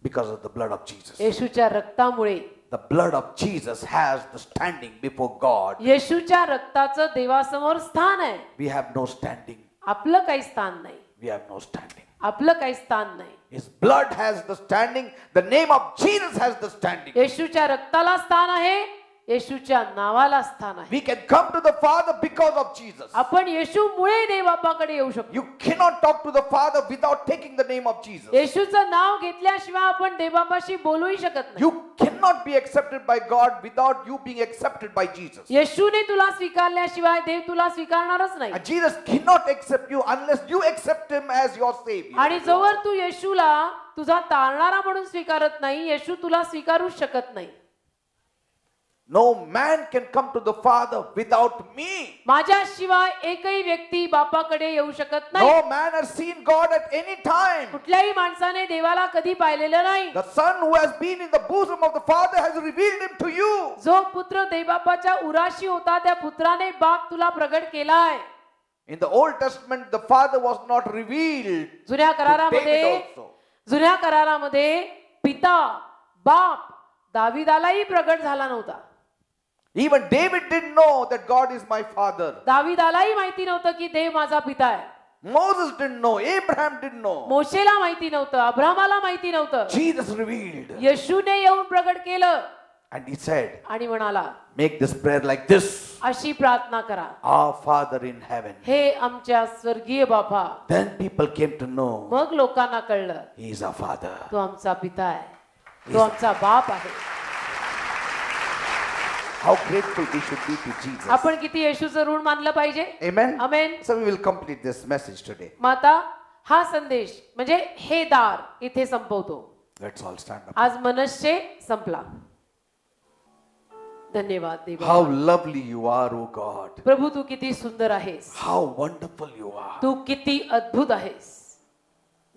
Because of the blood of Jesus. येशूच्या रक्तामुळे. The blood of Jesus has the standing before God. येशूच्या रक्ताचं देवासमोर स्थान आहे. We have no standing. आपलं काही स्थान नाही. We have no standing. आपलं काही स्थान नाही. His blood has the standing. The name of Jesus has the standing. येशूच्या रक्ताला स्थान आहे. येशूच्या नावाला स्थान आहे. We can come to the Father because of Jesus. आपण येशूमुळे देवबापाकडे येऊ शकतो. You cannot talk to the Father without taking the name of Jesus. येशूचं नाव घेतल्याशिवाय आपण देवबापाशी बोलूही शकत नाही. You cannot be accepted by God without you being accepted by Jesus. येशूने तुला स्वीकारल्याशिवाय देव तुला स्वीकारणारच नाही. And Jesus cannot accept you unless you accept Him as your Savior. आणि जोवर तू येशूला तुझा तारणारा म्हणून स्वीकारत नाही, येशू तुला स्वीकारू शकत नाही. No man can come to the Father without me. माझ्याशिवाय एकही व्यक्ती बापाकडे येऊ शकत नाही. No man has seen God at any time. कुठल्याही माणसाने देवाला कधी पाहिलेलं नाही. The Son who has been in the bosom of the Father has revealed Him to you. जो पुत्र देवबापाच्या उराशी होता त्या पुत्राने बाप तुला प्रगट केलाय. In the Old Testament, the Father was not revealed. जुन्या करारामध्ये पिता बाप दाविदालाही प्रगट झाला नव्हता. Even David didn't know that God is my Father. दाविदालाही माहिती नव्हतं की देव माझा पिता आहे. Moses didn't know. Abraham didn't know. मोशेला माहिती नव्हतं. अब्राहमाला माहिती नव्हतं. Jesus revealed. येशूने येऊन प्रगट केलं. And He said, आणि म्हणाला, make this prayer like this. अशी प्रार्थना करा. Our Father in heaven. हे आमच्या स्वर्गीय बापा. Then people came to know. मग लोकांना कळलं, He is our Father. तो आमचा पिता आहे. तो आमचा बाप आहे. How grateful we should be to Jesus. आपण किती येशूचं ऋण मानलं पाहिजे. Amen. Amen. So we will complete this message today. माता हा संदेश म्हणजे हे दार इथे संपवतो. Let's all stand up. आज मनश्चे संपला. धन्यवाद देवा. How lovely you are, O God. प्रभू तू किती सुंदर आहेस. How wonderful you are. तू किती अद्भुत आहेस.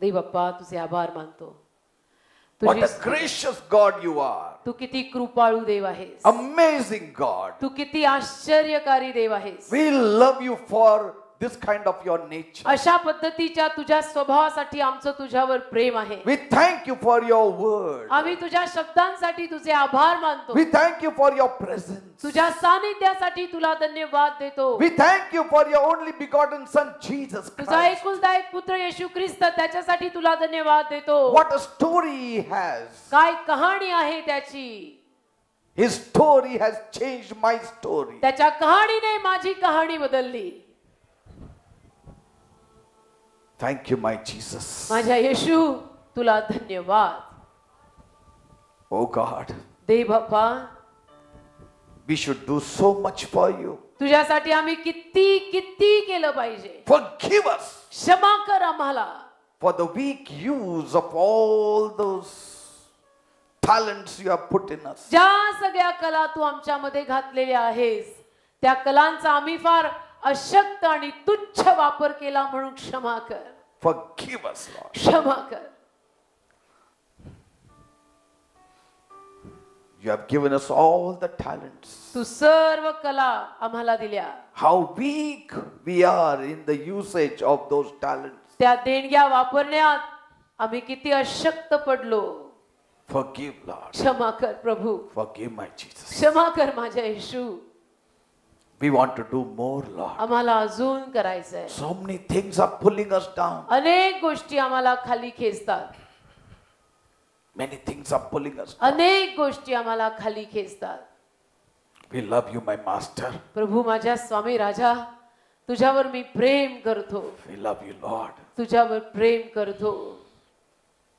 देव बाप्पा तुझे आभार मानतो. What तुझी a gracious God you are. तू किती कृपाळू देव आहेस. Amazing God. तू किती आश्चर्यकारी देव आहेस. We love you for this kind of your nature. अशा पद्धतीच्या तुझ्या स्वभावासाठी आमचं तुझ्यावर प्रेम आहे. We thank you for your word. आम्ही तुझ्या शब्दांसाठी तुझे आभार मानतो. We thank you for your presence. तुझ्या सानिध्यासाठी तुला धन्यवाद देतो. We thank you for your only begotten Son, Jesus तुझा Christ. एकुलता एक पुत्र येशू ख्रिस्त त्याच्यासाठी तुला धन्यवाद देतो. What a story he has. काय कहाणी आहे त्याची. His story has changed my story. त्याच्या कहाणीने माझी कहाणी बदलली. Thank you, my Jesus. माझ्या येशू तुला धन्यवाद. Oh God, Dev Bappa we should do so much for you. तुझ्यासाठी आम्ही किती किती केलं पाहिजे. Forgive us क्षमा कर आम्हाला for the weak use of all those talents you have put in us. ज्या सगळ्या कला तू आमच्यामध्ये घातलेल्या आहेस त्या कलांचा आम्ही फार अशक्त आणि तुच्छ वापर केला म्हणून क्षमा कर. Forgive us, Lord. क्षमा कर. You have given us all the talents. तू सर्व कला आम्हाला दिल्या. How weak we are in the usage of those talents. त्या देणग्या वापरण्यात आम्ही किती अशक्त पडलो. Forgive, Lord. क्षमा कर प्रभू. Forgive, my Jesus. क्षमा कर माझ्या येशू. We want to do more, Lord. आम्हाला अजून करायचंय. So many things are pulling us down. अनेक गोष्टी आम्हाला खाली खेचतात. Many things are pulling us down. अनेक गोष्टी आम्हाला खाली खेचतात. We love you, my Master. प्रभू माझ्या स्वामी राजा तुझ्यावर मी प्रेम करतो. We love you, Lord. तुझ्यावर प्रेम करतो.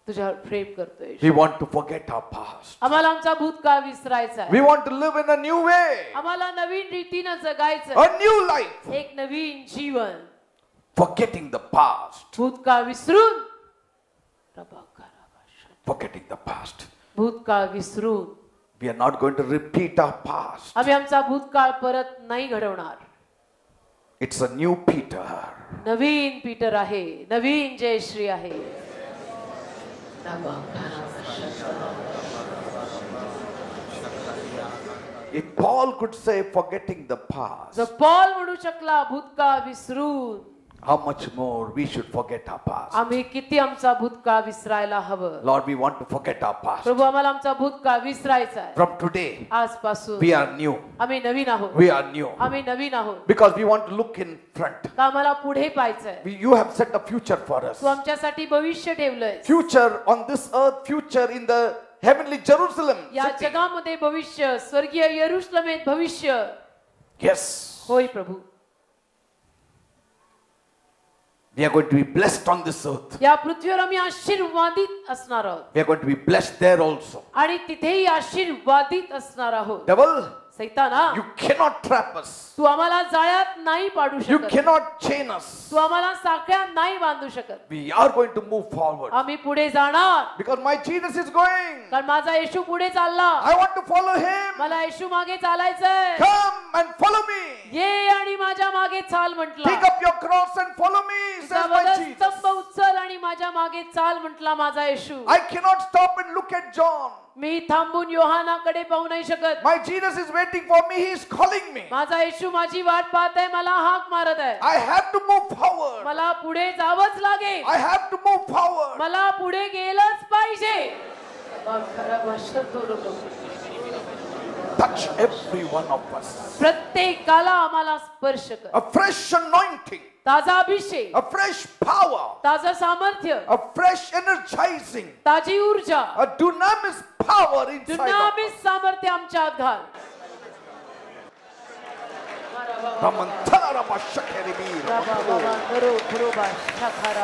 तुझ्यावर प्रेम करतोय. We want to forget our past. आम्हाला आमचा भूतकाळ विसरायचा आहे. We want to live in a new way. आम्हाला नवीन रीतीने जगायचं. A new life. एक नवीन जीवन. Forgetting the past. भूतकाळ विसरून Forgetting the past. भूतकाळ विसरून We are not going to repeat our past. आम्ही आमचा भूतकाळ परत नाही घडवणार. It's a new Peter. Naveen Peter आहे. नवीन जयश्री आहे. If Paul could say forgetting the past, जर पॉल म्हणू शकला भूतकाळ विसरून how much more we should forget our past. आम्ही किती आमचा भूतकाळ विसरायला हवं. Lord, we want to forget our past. प्रभू आम्हाला आमचा भूतकाळ विसरायचा आहे. From today, आजपासून we are new. आम्ही नवीन आहोत. We are new. आम्ही नवीन आहोत. Because we want to look in front. का आम्हाला पुढे पाहायचंय. You have set a future for us. तू आमच्यासाठी भविष्य ठेवलंय. Future on this earth, future in the heavenly Jerusalem. या city. जगामध्ये भविष्य स्वर्गीय यरुशलेमेत भविष्य. Yes. होय प्रभू. We are going to be blessed on this earth. या पृथ्वीवर आम्ही आशीर्वादित असणार आहोत. We are going to be blessed there also. आणि तिथेही आशीर्वादित असणार आहोत. Devil, सैताना you cannot trap us. तू आम्हाला जाळ्यात नाही पाडू You शकत. cannot chain us. तू आम्हाला साखळ्यात नाही बांधू शकत. We are going to move forward. आम्ही पुढे जाणार. Because my Jesus is going. कारण माझा येशू पुढे चालला. I want to follow him. मला येशू मागे चालायचंय. Come and follow me. ये आणि माझ्या मागे चाल म्हटला. Pick up your cross and follow me, says my Jesus. स्तंभ उचल आणि माझ्या मागे चाल म्हटला माझा येशू. I cannot stop and look at John. मी थांबून योहानाकडे पाहू नाही शकत. My Jesus is waiting for me. He is calling me. माझा येशू माझी वाट पाहत आहे. मला हाक मारत आहे. I have to move forward. मला पुढे जावंच लागेल. I have to move forward. मला पुढे गेलंच पाहिजे. Touch every one of us. प्रत्येकाला आम्हाला स्पर्श कर. A fresh anointing. ताजा अभिषेक. A fresh power. ताजा सामर्थ्य. A fresh energizing. ताजी ऊर्जा. A dunamis power inside of us. दुनामिस सामर्थ्य आमच्यात घाल.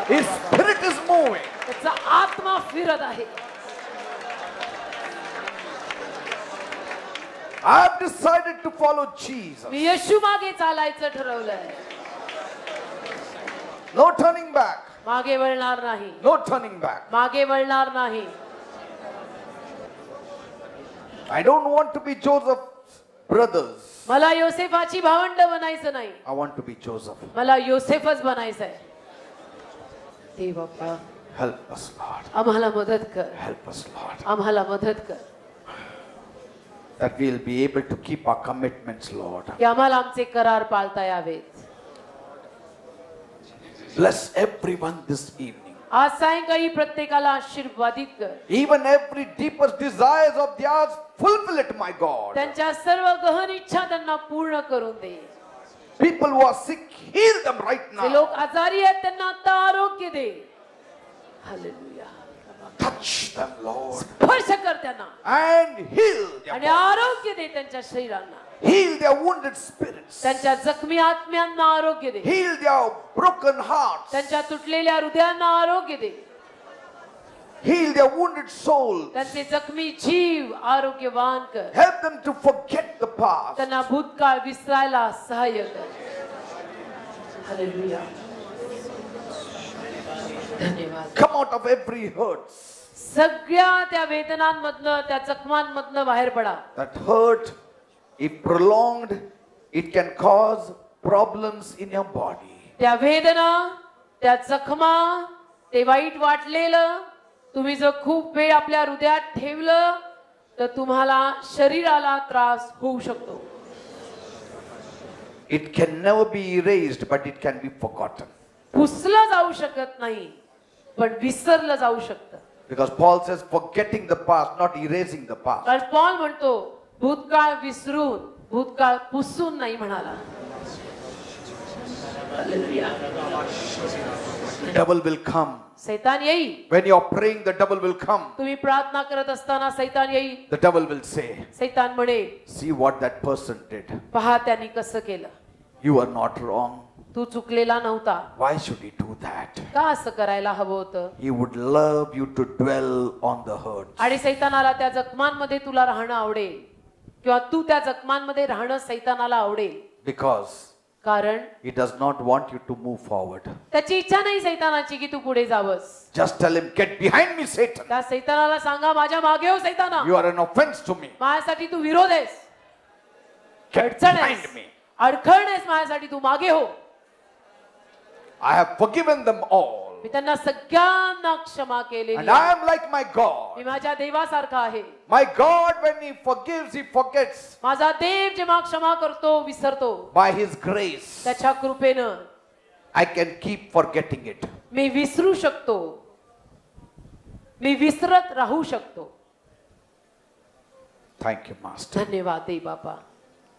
His spirit is moving. त्याचा आत्मा फिरत आहे. I have decided to follow Jesus. मी येशू मागे चालायचं ठरवलंय. No turning back. मागे वळणार नाही. No turning back. मागे वळणार नाही. I don't want to be Joseph's brothers. मला योसेफाची भावंड बनायचं नाही. I want to be Joseph. मला योसेफच बनायचंय. देव बाप्पा Help us, Lord. आम्हाला मदत कर, Help us, Lord. आम्हाला मदत कर That we'll be able to keep our commitments, Lord. की आम्हाला आमचे करार पाळता यावेत. Bless everyone this evening. आज सायंकाळी प्रत्येकाला आशीर्वादित कर. Even every deepest desires of theirs, fulfill it, my God. त्यांच्या सर्व गहन इच्छा त्यांना पूर्ण करून दे. People who are sick, heal them right जे now. लोक आजारी आहेत त्यांना आता आरोग्य दे. हालेलुया. Touch them, Lord, स्पर्श कर त्यांना and heal their आणि body. आरोग्य दे त्यांच्या शरीरांना. Heal their wounded spirits. त्यांच्या जखमी आत्म्यांना आरोग्य दे. Heal their broken hearts. त्यांच्या तुटलेल्या हृदयांना आरोग्य दे. Heal their wounded souls. त्यांचे जखमी जीव आरोग्यवान कर. Help them to forget the past. त्यांना भूतकाळ विसरायला सहाय्य कर. हालेलुया. धन्यवाद. Come out of every hurt. सगळ्या त्या वेदनांमधनं त्या जखमांमधनं बाहेर पडा. That hurt, if prolonged, it can cause problems in your body. त्या वेदना, त्या जखमा, ते वाईट वाटलेलं तुम्ही जर खूप वेळ आपल्या हृदयात ठेवलं तर तुम्हाला शरीराला त्रास होऊ शकतो. It can never be erased, but it can be forgotten. पुसलं जाऊ शकत नाही पण विसरलं जाऊ शकतं. Because Paul says, forgetting the past, not erasing the past. कारण पॉल म्हणतो भूतकाळ विसरून, भूतकाळ पुसून नाही म्हणाला. The devil will come. सैतान येईल. When you are praying, the devil will come. तुम्ही प्रार्थना करत असताना सैतान येईल. The devil will say, सैतान म्हणेल, see what that person did. पहा त्यांनी कसं केलं. You are not wrong. तू चुकलेला नव्हता. Why should he do that? का असं करायला हवं होतं. He would love you to dwell on the hurt. आणि सैतानाला त्या जखमांमध्ये तुला राहणं आवडेल किंवा तू त्या जखमांमध्ये राहणं सैतानाला आवडेल. Because कारण he does not want you to move forward. त्याची इच्छा नाही सैतानाची की तू पुढे जावंस. Just tell him, get behind me, Satan. त्या सैतानाला सांगा माझ्या मागे हो सैताना. You are an offense to me. माझ्यासाठी तू विरोध आहेस. Get अडचण behind आहेस. me. अडखळ आहेस माझ्यासाठी. तू मागे हो. I have forgiven them all. मी त्यांना सगळ्यांना क्षमा केलेली And I am like my God. मी माझ्या देवासारखा आहे. My God, when he forgives, he forgets. माझा देव जेव्हा क्षमा करतो विसरतो. By his grace, त्याच्या कृपेनं I can keep forgetting it. मी विसरू शकतो. मी विसरत राहू शकतो. Thank you, Master. धन्यवाद दे बाबा.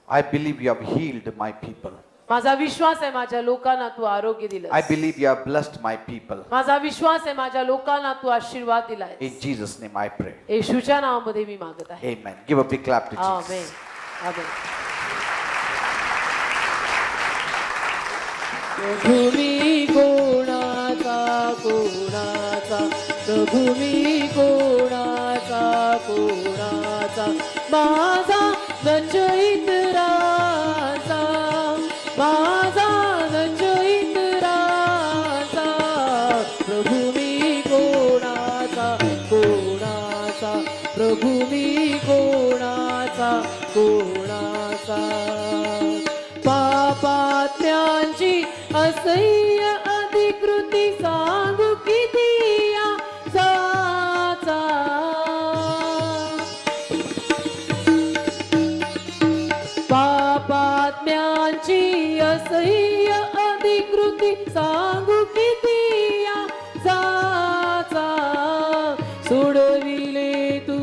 I believe you have healed my people. माझा विश्वास आहे माझ्या लोकांना तू आरोग्य दिलं. I believe you have blessed my people. माझा विश्वास आहे माझ्या लोकांना तू आशीर्वाद दिलाय. In Jesus' name I pray. येशूच्या नावामध्ये मी मागत आहे. Amen. Give a big clap to Jesus. आमेन. आमेन. प्रभुमी कोणाचा कोणाचा प्रभुमी कोणाचा कोणाचा माझा नचैत राजा माझा नचैत राजा प्रभुमी कोणाचा कोणाचा प्रभुमी कोणाचा कोणाचा पापात्यांची असह्य अधिकृती सांगू किती या जाचा पापात्म्यांची असह्य अधिकृती सांगू किती या जाचा सोडविले तू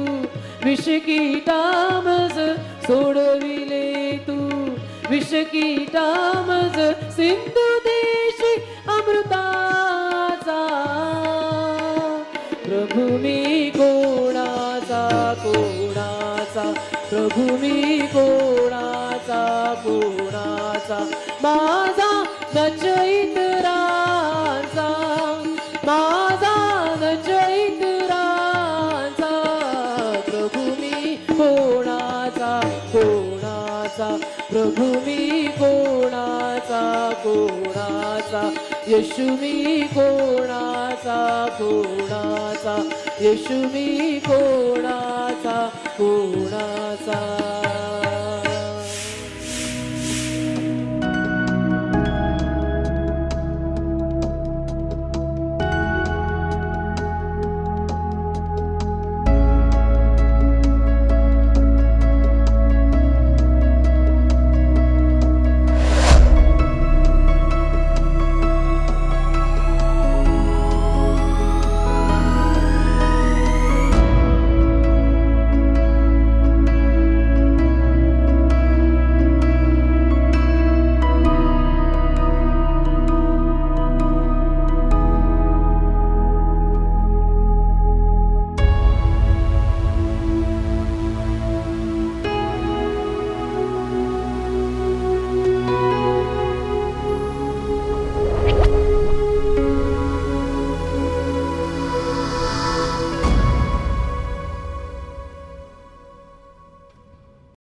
विषकीटामज सोडविले तू विषकीटामज सिंधू देशी अमृताचा प्रभुमी कोणाचा कोणाचा प्रभुमी कोणाचा कोणाचा माझा नचैत राजा माझा नचैत राजा प्रभुमी कोणाचा कोणाचा प्रभुमी कोणाचा कोणाचा येशूमी कोणाचा कोणाचा येशूमी कोणाचा कोणाचा